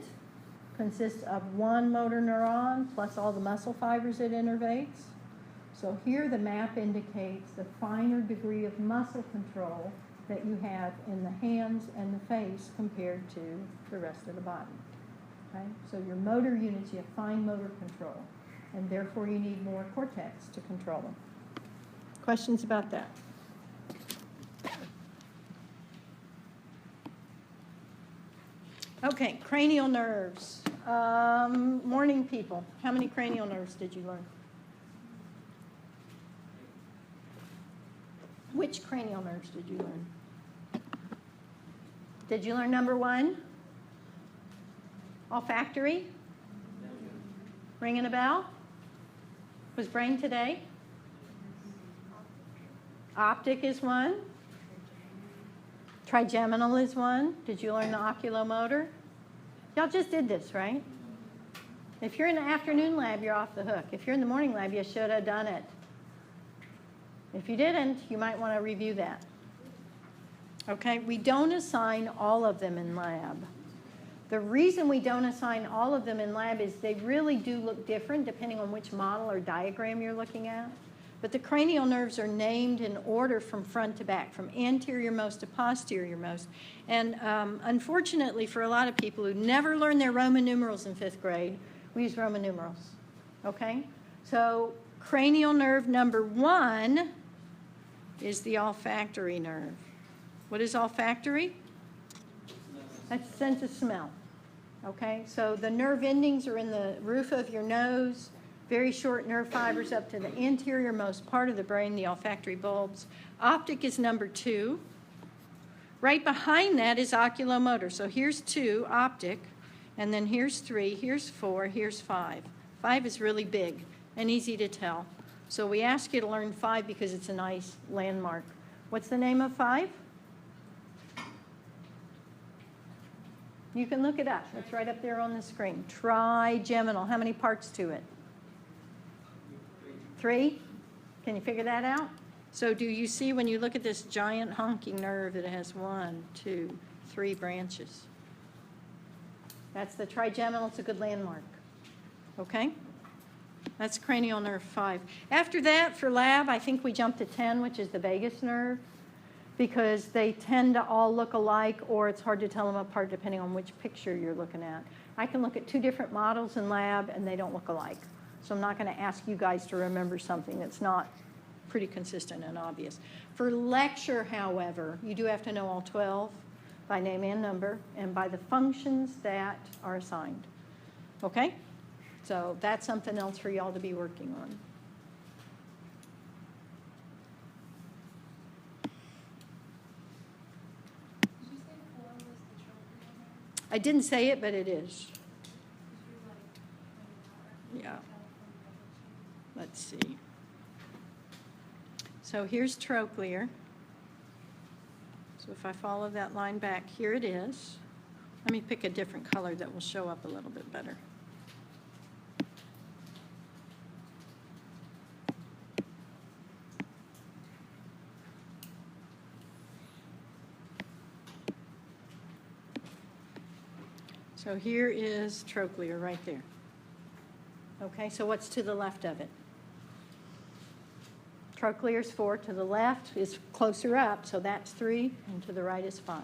consists of one motor neuron plus all the muscle fibers it innervates. So here the map indicates the finer degree of muscle control that you have in the hands and the face compared to the rest of the body. Okay? So your motor units, you have fine motor control, and therefore you need more cortex to control them. Questions about that? Okay, cranial nerves. Morning people. How many cranial nerves did you learn? Which cranial nerves did you learn? Did you learn number 1? Olfactory? Ringing a bell? Was brain today? Optic is one. Trigeminal is one. Did you learn the oculomotor? Y'all just did this, right? If you're in the afternoon lab, you're off the hook. If you're in the morning lab, you should have done it. If you didn't, you might want to review that. Okay, we don't assign all of them in lab. The reason we don't assign all of them in lab is they really do look different depending on which model or diagram you're looking at. But the cranial nerves are named in order from front to back, from anterior-most to posterior-most. And unfortunately for a lot of people who never learned their Roman numerals in 5th grade, we use Roman numerals, okay? So cranial nerve number 1 is the olfactory nerve. What is olfactory? That's the sense of smell, okay? So the nerve endings are in the roof of your nose, very short nerve fibers up to the anterior-most part of the brain, the olfactory bulbs. Optic is number 2. Right behind that is oculomotor. So here's 2, optic, and then here's 3, here's 4, here's 5. 5 is really big and easy to tell. So we ask you to learn 5 because it's a nice landmark. What's the name of 5? You can look it up. It's right up there on the screen. Trigeminal. How many parts to it? 3? Can you figure that out? So do you see when you look at this giant honking nerve that it has 1, 2, 3 branches? That's the trigeminal. It's a good landmark. Okay? That's cranial nerve 5. After that, for lab, I think we jump to 10, which is the vagus nerve, because they tend to all look alike, or it's hard to tell them apart depending on which picture you're looking at. I can look at 2 different models in lab, and they don't look alike. So I'm not going to ask you guys to remember something that's not pretty consistent and obvious. For lecture, however, you do have to know all 12 by name and number, and by the functions that are assigned. Okay? So that's something else for y'all to be working on. Did you say I didn't say it, but it is. Yeah. Let's see. So here's trochlear. So if I follow that line back, here it is. Let me pick a different color that will show up a little bit better. So here is trochlear right there. Okay, so what's to the left of it? Trochlear is 4. To the left is closer up, so that's 3, and to the right is 5.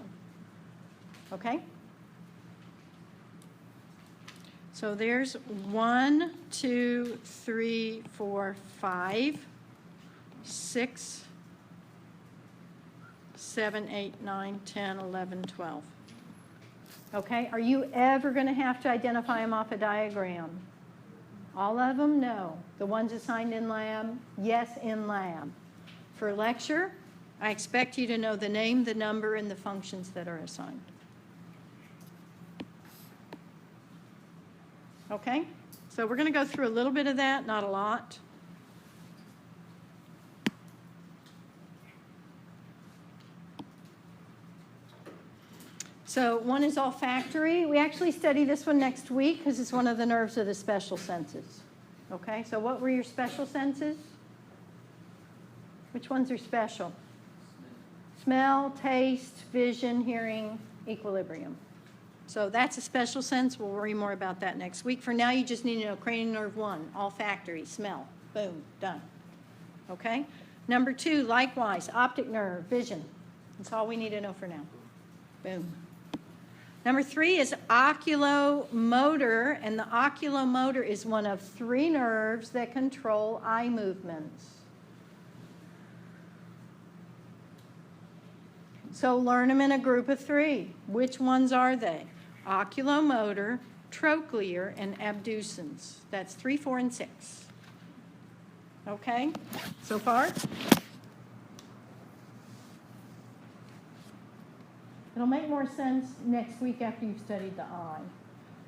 Okay? So there's 1, 2, 3, 4, 5, 6, 7, 8, 9, 10, 11, 12. Okay, are you ever going to have to identify them off a diagram? All of them? No. The ones assigned in lab? Yes, in lab. For lecture, I expect you to know the name, the number, and the functions that are assigned. Okay? So we're going to go through a little bit of that, not a lot. So one is olfactory. We actually study this one next week because it's one of the nerves of the special senses. Okay, so what were your special senses? Which ones are special? Smell, taste, vision, hearing, equilibrium. So that's a special sense. We'll worry more about that next week. For now, you just need to know cranial nerve 1, olfactory, smell. Boom, done. Okay? Number 2, likewise, optic nerve, vision. That's all we need to know for now. Boom. Number 3 is oculomotor, and the oculomotor is one of 3 nerves that control eye movements. So learn them in a group of 3. Which ones are they? Oculomotor, trochlear, and abducens. That's 3, 4, and 6. Okay? So far? It'll make more sense next week after you've studied the eye.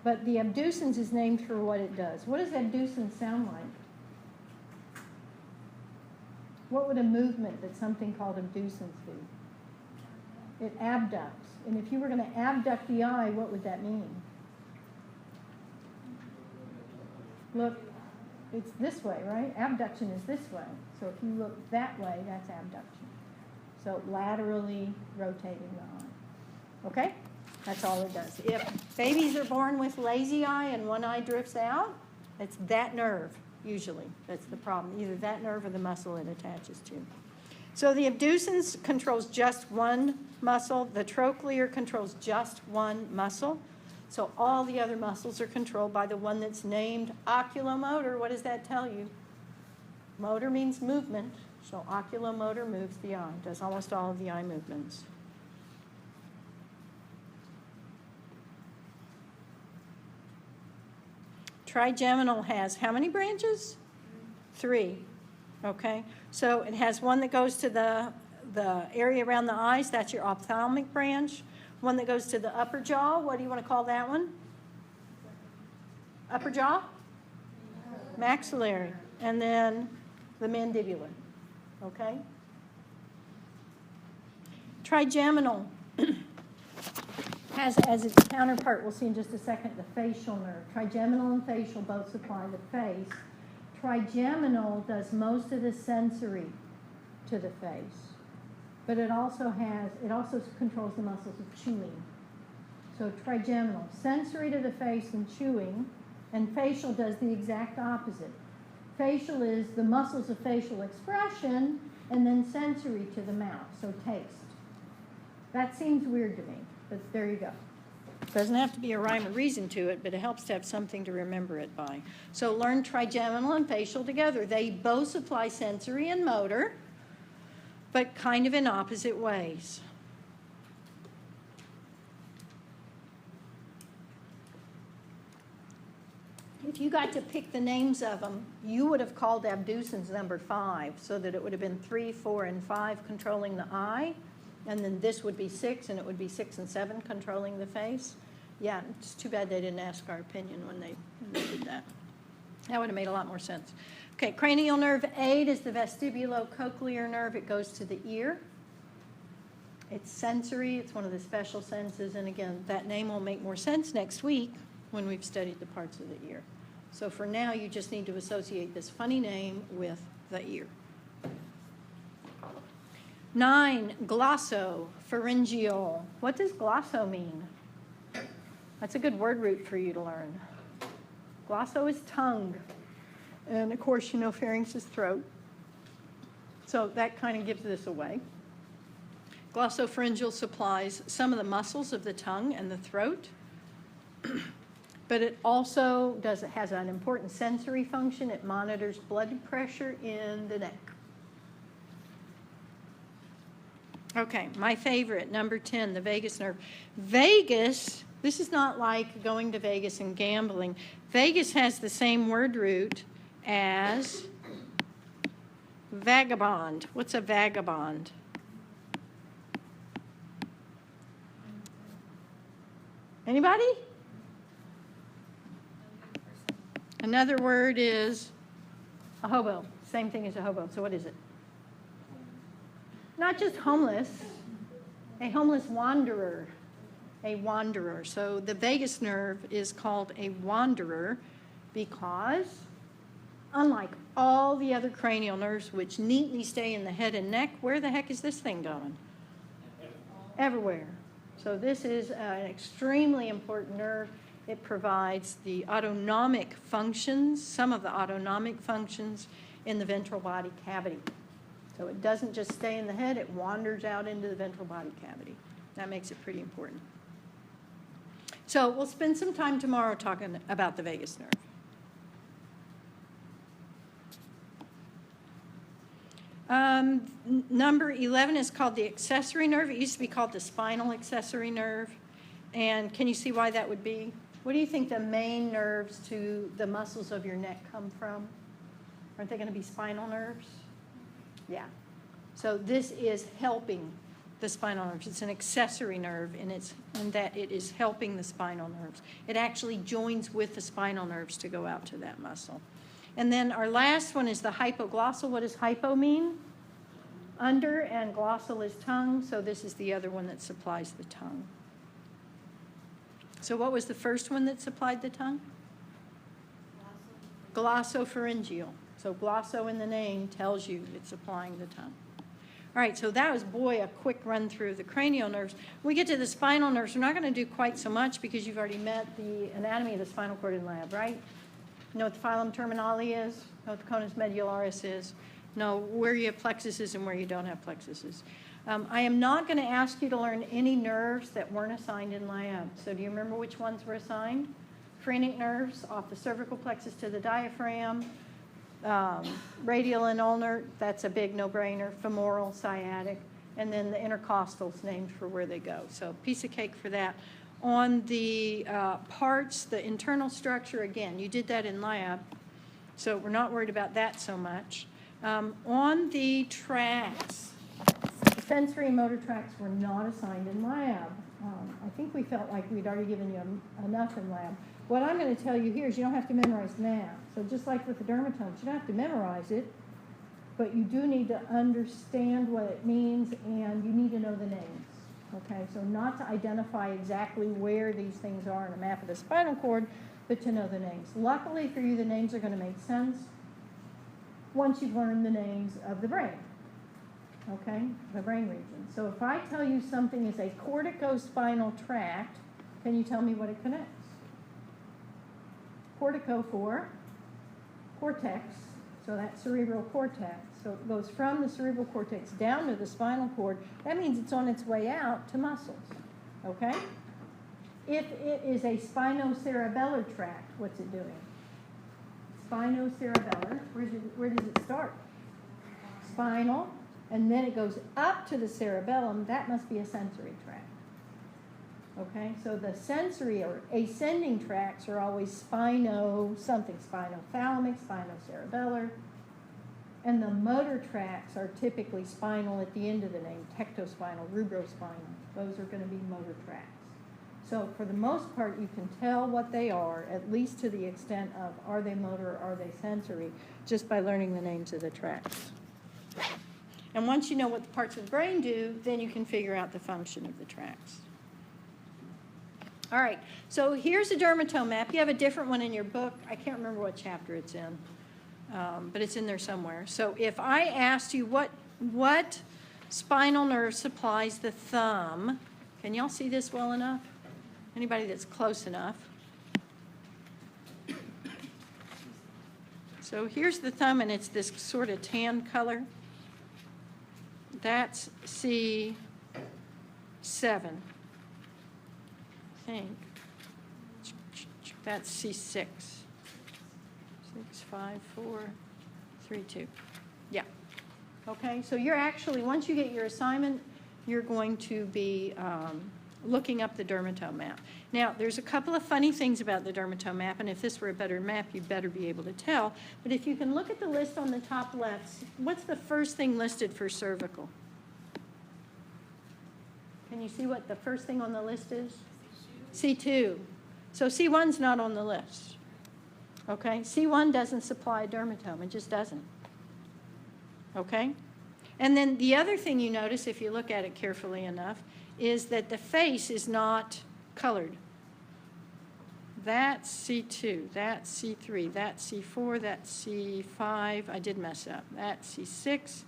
But the abducens is named for what it does. What does abducens sound like? What would a movement that something called abducens be? It abducts. And if you were going to abduct the eye, what would that mean? Look, it's this way, right? Abduction is this way. So if you look that way, that's abduction. So laterally rotating the eye. Okay? That's all it does. If babies are born with lazy eye and one eye drifts out, it's that nerve, usually. That's the problem. Either that nerve or the muscle it attaches to. So the abducens controls just one muscle. The trochlear controls just one muscle. So all the other muscles are controlled by the one that's named oculomotor. What does that tell you? Motor means movement. So oculomotor moves the eye, does almost all of the eye movements. Trigeminal has how many branches? 3. Okay, so it has one that goes to the area around the eyes. That's your ophthalmic branch. One that goes to the upper jaw. What do you want to call that one? Upper jaw? Maxillary. And then the mandibular. Okay? Trigeminal has as its counterpart, we'll see in just a second, the facial nerve. Trigeminal and facial both supply the face. Trigeminal does most of the sensory to the face, but it also controls the muscles of chewing. So trigeminal, sensory to the face and chewing, and facial does the exact opposite. Facial is the muscles of facial expression, and then sensory to the mouth, so taste. That seems weird to me, but there you go. Doesn't have to be a rhyme or reason to it, but it helps to have something to remember it by. So learn trigeminal and facial together. They both supply sensory and motor, but kind of in opposite ways. If you got to pick the names of them, you would have called abducens number 5, so that it would have been 3, 4, and 5 controlling the eye, and then this would be 6, and it would be 6 and 7 controlling the face. Yeah, it's too bad they didn't ask our opinion when they did that. That would have made a lot more sense. Okay, cranial nerve 8 is the vestibulocochlear nerve. It goes to the ear. It's sensory. It's one of the special senses. And again, that name will make more sense next week when we've studied the parts of the ear. So for now, you just need to associate this funny name with the ear. 9, glossopharyngeal. What does glosso mean? That's a good word root for you to learn. Glosso is tongue. And of course, you know, pharynx is throat. So that kind of gives this away. Glossopharyngeal supplies some of the muscles of the tongue and the throat. But it also has an important sensory function. It monitors blood pressure in the neck. Okay, my favorite, number 10, the vagus nerve. Vagus, this is not like going to Vegas and gambling. Vagus has the same word root as vagabond. What's a vagabond? Anybody? Another word is a hobo. Same thing as a hobo. So what is it? Not just homeless, a homeless wanderer. A wanderer. So the vagus nerve is called a wanderer because, unlike all the other cranial nerves, which neatly stay in the head and neck, where the heck is this thing going? Everywhere. So this is an extremely important nerve. It provides the autonomic functions, some of the autonomic functions in the ventral body cavity. So it doesn't just stay in the head, it wanders out into the ventral body cavity. That makes it pretty important. So we'll spend some time tomorrow talking about the vagus nerve. Number 11 is called the accessory nerve. It used to be called the spinal accessory nerve. And can you see why that would be? What do you think the main nerves to the muscles of your neck come from? Aren't they going to be spinal nerves? Yeah. So this is helping the spinal nerves. It's an accessory nerve in that it is helping the spinal nerves. It actually joins with the spinal nerves to go out to that muscle. And then our last one is the hypoglossal. What does hypo mean? Under, and glossal is tongue. So this is the other one that supplies the tongue. So what was the first one that supplied the tongue? Glossopharyngeal. So glosso in the name tells you it's supplying the tongue. All right, so that was, boy, a quick run through of the cranial nerves. When we get to the spinal nerves, we're not going to do quite so much because you've already met the anatomy of the spinal cord in lab, right? You know what the phylum terminale is? Know what the conus medullaris is? Know where you have plexuses and where you don't have plexuses. I am not going to ask you to learn any nerves that weren't assigned in lab. So do you remember which ones were assigned? Phrenic nerves off the cervical plexus to the diaphragm. Radial and ulnar, that's a big no-brainer. Femoral, sciatic. And then the intercostals named for where they go. So piece of cake for that. On the parts, the internal structure, again, you did that in lab. So we're not worried about that so much. On the tracts, the sensory and motor tracts were not assigned in lab. I think we felt like we'd already given you enough in lab. What I'm going to tell you here is you don't have to memorize math. So just like with the dermatomes, you don't have to memorize it, but you do need to understand what it means, and you need to know the names. Okay, so not to identify exactly where these things are in a map of the spinal cord, but to know the names. Luckily for you, the names are going to make sense once you've learned the names of the brain. Okay, the brain region. So if I tell you something is a corticospinal tract, can you tell me what it connects? Cortico for cortex, so that's cerebral cortex. So it goes from the cerebral cortex down to the spinal cord. That means it's on its way out to muscles, okay? If it is a spinocerebellar tract, what's it doing? Spinocerebellar, where does it start? Spinal, and then it goes up to the cerebellum. That must be a sensory tract. Okay, so the sensory or ascending tracts are always spinothalamic, spinocerebellar, and the motor tracts are typically spinal at the end of the name, tectospinal, rubrospinal. Those are going to be motor tracts. So for the most part, you can tell what they are, at least to the extent of are they motor or are they sensory, just by learning the names of the tracts. And once you know what the parts of the brain do, then you can figure out the function of the tracts. All right, so here's a dermatome map. You have a different one in your book. I can't remember what chapter it's in, but it's in there somewhere. So if I asked you what spinal nerve supplies the thumb, can y'all see this well enough? Anybody that's close enough? So here's the thumb, and it's this sort of tan color. That's C7, I think. That's C6. 6, 5, 4, 3, 2. Yeah. Okay, so you're actually, once you get your assignment, you're going to be looking up the dermatome map. Now, there's a couple of funny things about the dermatome map, and if this were a better map, you'd better be able to tell. But if you can look at the list on the top left, what's the first thing listed for cervical? Can you see what the first thing on the list is? C2. So C1's not on the list. Okay? C1 doesn't supply a dermatome. It just doesn't. Okay? And then the other thing you notice, if you look at it carefully enough, is that the face is not colored. That's C2, that's C3, that's C4, that's C5. I did mess up. That's C6,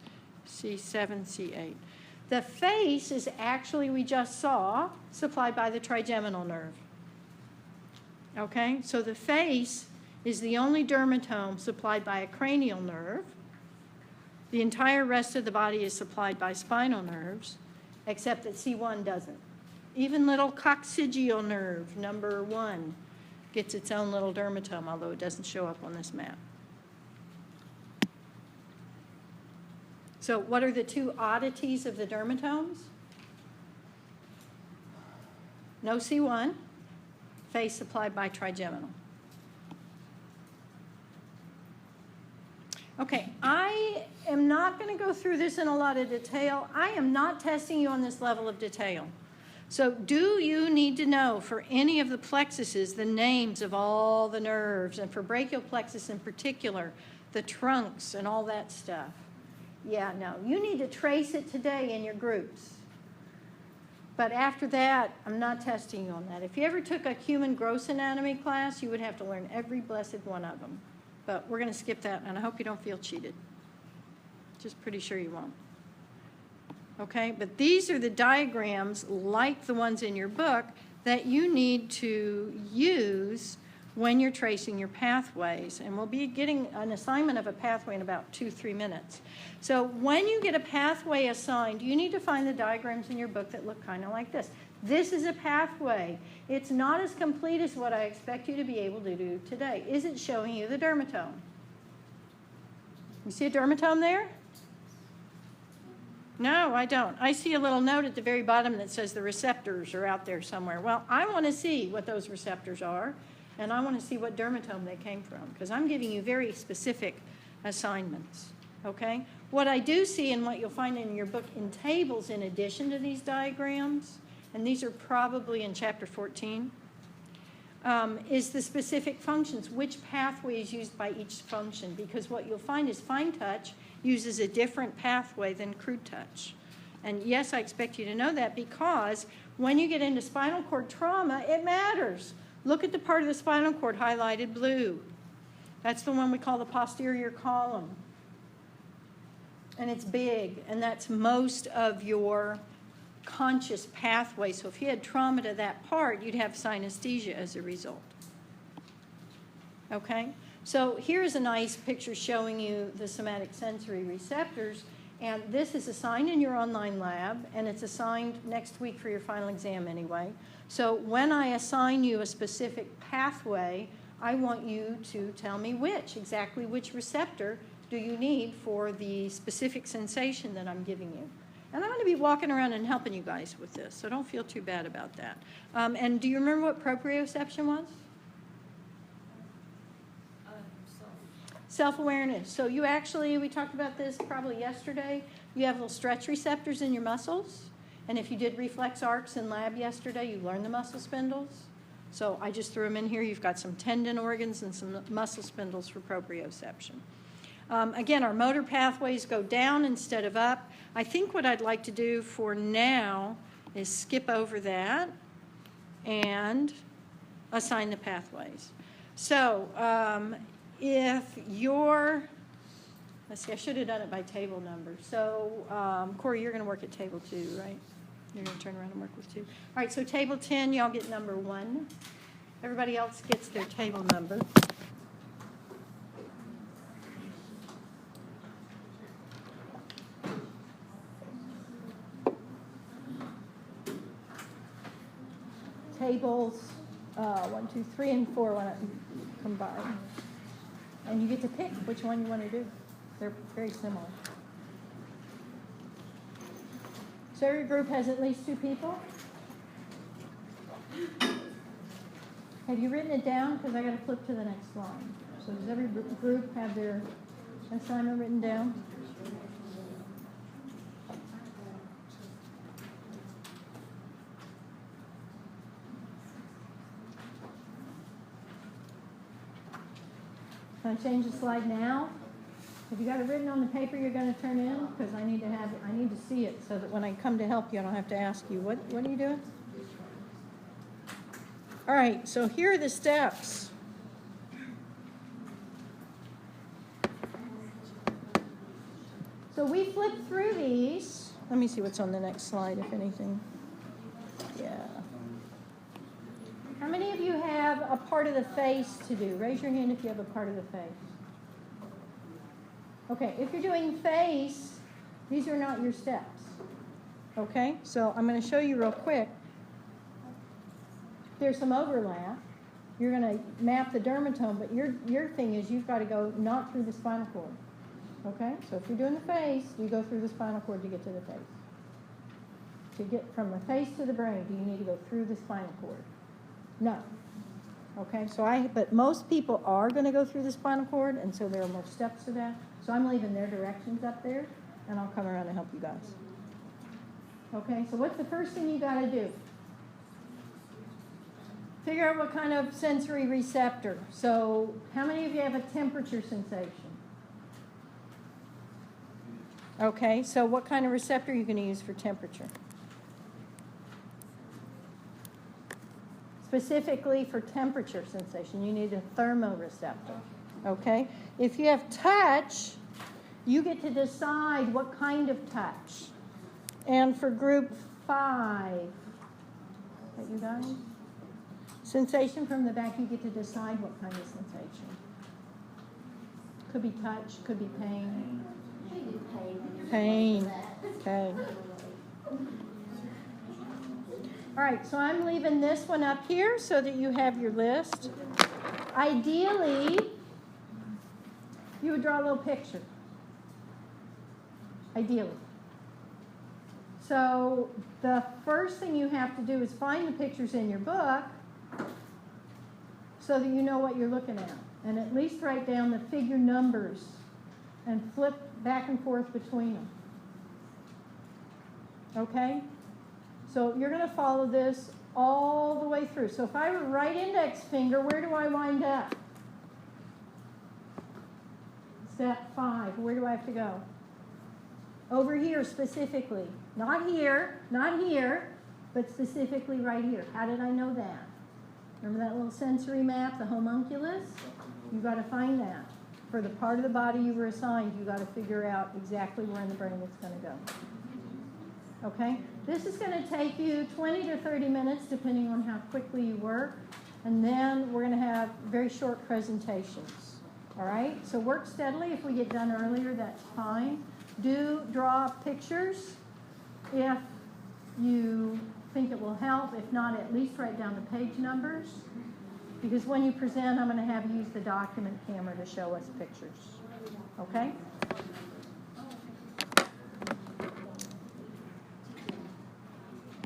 C7, C8. The face is actually, we just saw, supplied by the trigeminal nerve. Okay? So the face is the only dermatome supplied by a cranial nerve. The entire rest of the body is supplied by spinal nerves, except that C1 doesn't. Even little coccygeal nerve, number 1, gets its own little dermatome, although it doesn't show up on this map. So what are the two oddities of the dermatomes? No C1, face supplied by trigeminal. Okay, I am not going to go through this in a lot of detail. I am not testing you on this level of detail. So do you need to know for any of the plexuses the names of all the nerves, and for brachial plexus in particular, the trunks and all that stuff? Yeah, no. You need to trace it today in your groups. But after that, I'm not testing you on that. If you ever took a human gross anatomy class, you would have to learn every blessed one of them. But we're going to skip that, and I hope you don't feel cheated. Just pretty sure you won't. Okay, but these are the diagrams, like the ones in your book, that you need to use when you're tracing your pathways. And we'll be getting an assignment of a pathway in about 2-3 minutes. So when you get a pathway assigned, you need to find the diagrams in your book that look kind of like this. This is a pathway. It's not as complete as what I expect you to be able to do today. Is it showing you the dermatome? You see a dermatome there? No, I don't. I see a little note at the very bottom that says the receptors are out there somewhere. Well, I want to see what those receptors are, and I want to see what dermatome they came from, because I'm giving you very specific assignments. Okay? What I do see, and what you'll find in your book in tables in addition to these diagrams, and these are probably in chapter 14, is the specific functions, which pathway is used by each function, because what you'll find is fine touch uses a different pathway than crude touch. And yes, I expect you to know that, because when you get into spinal cord trauma, it matters. Look at the part of the spinal cord highlighted blue. That's the one we call the posterior column. And it's big, and that's most of your conscious pathway. So if you had trauma to that part, you'd have synesthesia as a result. Okay? So here's a nice picture showing you the somatic sensory receptors, and this is assigned in your online lab, and it's assigned next week for your final exam anyway. So when I assign you a specific pathway, I want you to tell me exactly which receptor do you need for the specific sensation that I'm giving you. And I'm going to be walking around and helping you guys with this, so don't feel too bad about that. And do you remember what proprioception was? Self-awareness. So you actually, we talked about this probably yesterday, you have little stretch receptors in your muscles, And if you did reflex arcs in lab yesterday, you learned the muscle spindles. So I just threw them in here. You've got some tendon organs and some muscle spindles for proprioception. Again, our motor pathways go down instead of up. I think what I'd like to do for now is skip over that and assign the pathways. So if you're, let's see, I should have done it by table number. So Corey, you're going to work at table 2, right? You're going to turn around and work with 2. All right, so table 10, y'all get number 1. Everybody else gets their table number. Tables 1, 2, 3, and 4 want to combine. And you get to pick which one you want to do. They're very similar. So every group has at least 2 people. Have you written it down? Because I got to flip to the next slide. So does every group have their assignment written down? Can I change the slide now? Have you got it written on the paper you're going to turn in? Because I need to see it so that when I come to help you, I don't have to ask you, what are you doing? All right, so here are the steps. So we flip through these. Let me see what's on the next slide, if anything. Yeah. How many of you have a part of the face to do? Raise your hand if you have a part of the face. Okay, if you're doing face, these are not your steps. Okay, so I'm going to show you real quick. There's some overlap. You're going to map the dermatome, but your thing is you've got to go not through the spinal cord. Okay, so if you're doing the face, you go through the spinal cord to get to the face. To get from the face to the brain, do you need to go through the spinal cord? No. Okay, but most people are going to go through the spinal cord, and so there are more steps to that. So I'm leaving their directions up there, and I'll come around and help you guys. Okay, so what's the first thing you got to do? Figure out what kind of sensory receptor. So how many of you have a temperature sensation? Okay, so what kind of receptor are you going to use for temperature? Specifically for temperature sensation, you need a thermoreceptor. Okay? If you have touch, you get to decide what kind of touch. And for group 5, that you guys? Sensation from the back, you get to decide what kind of sensation. Could be touch, could be pain. Pain. Okay. All right, so I'm leaving this one up here so that you have your list. Ideally, you would draw a little picture. Ideally. So the first thing you have to do is find the pictures in your book so that you know what you're looking at. And at least write down the figure numbers and flip back and forth between them. Okay? So you're going to follow this all the way through. So if I were right index finger, where do I wind up? Step 5. Where do I have to go? Over here specifically. Not here, but specifically right here. How did I know that? Remember that little sensory map, the homunculus? You've got to find that. For the part of the body you were assigned, you've got to figure out exactly where in the brain it's going to go. Okay? This is going to take you 20 to 30 minutes, depending on how quickly you work. And then we're going to have very short presentations. All right? So work steadily. If we get done earlier, that's fine. Do draw pictures if you think it will help. If not, at least write down the page numbers. Because when you present, I'm going to have you use the document camera to show us pictures. Okay?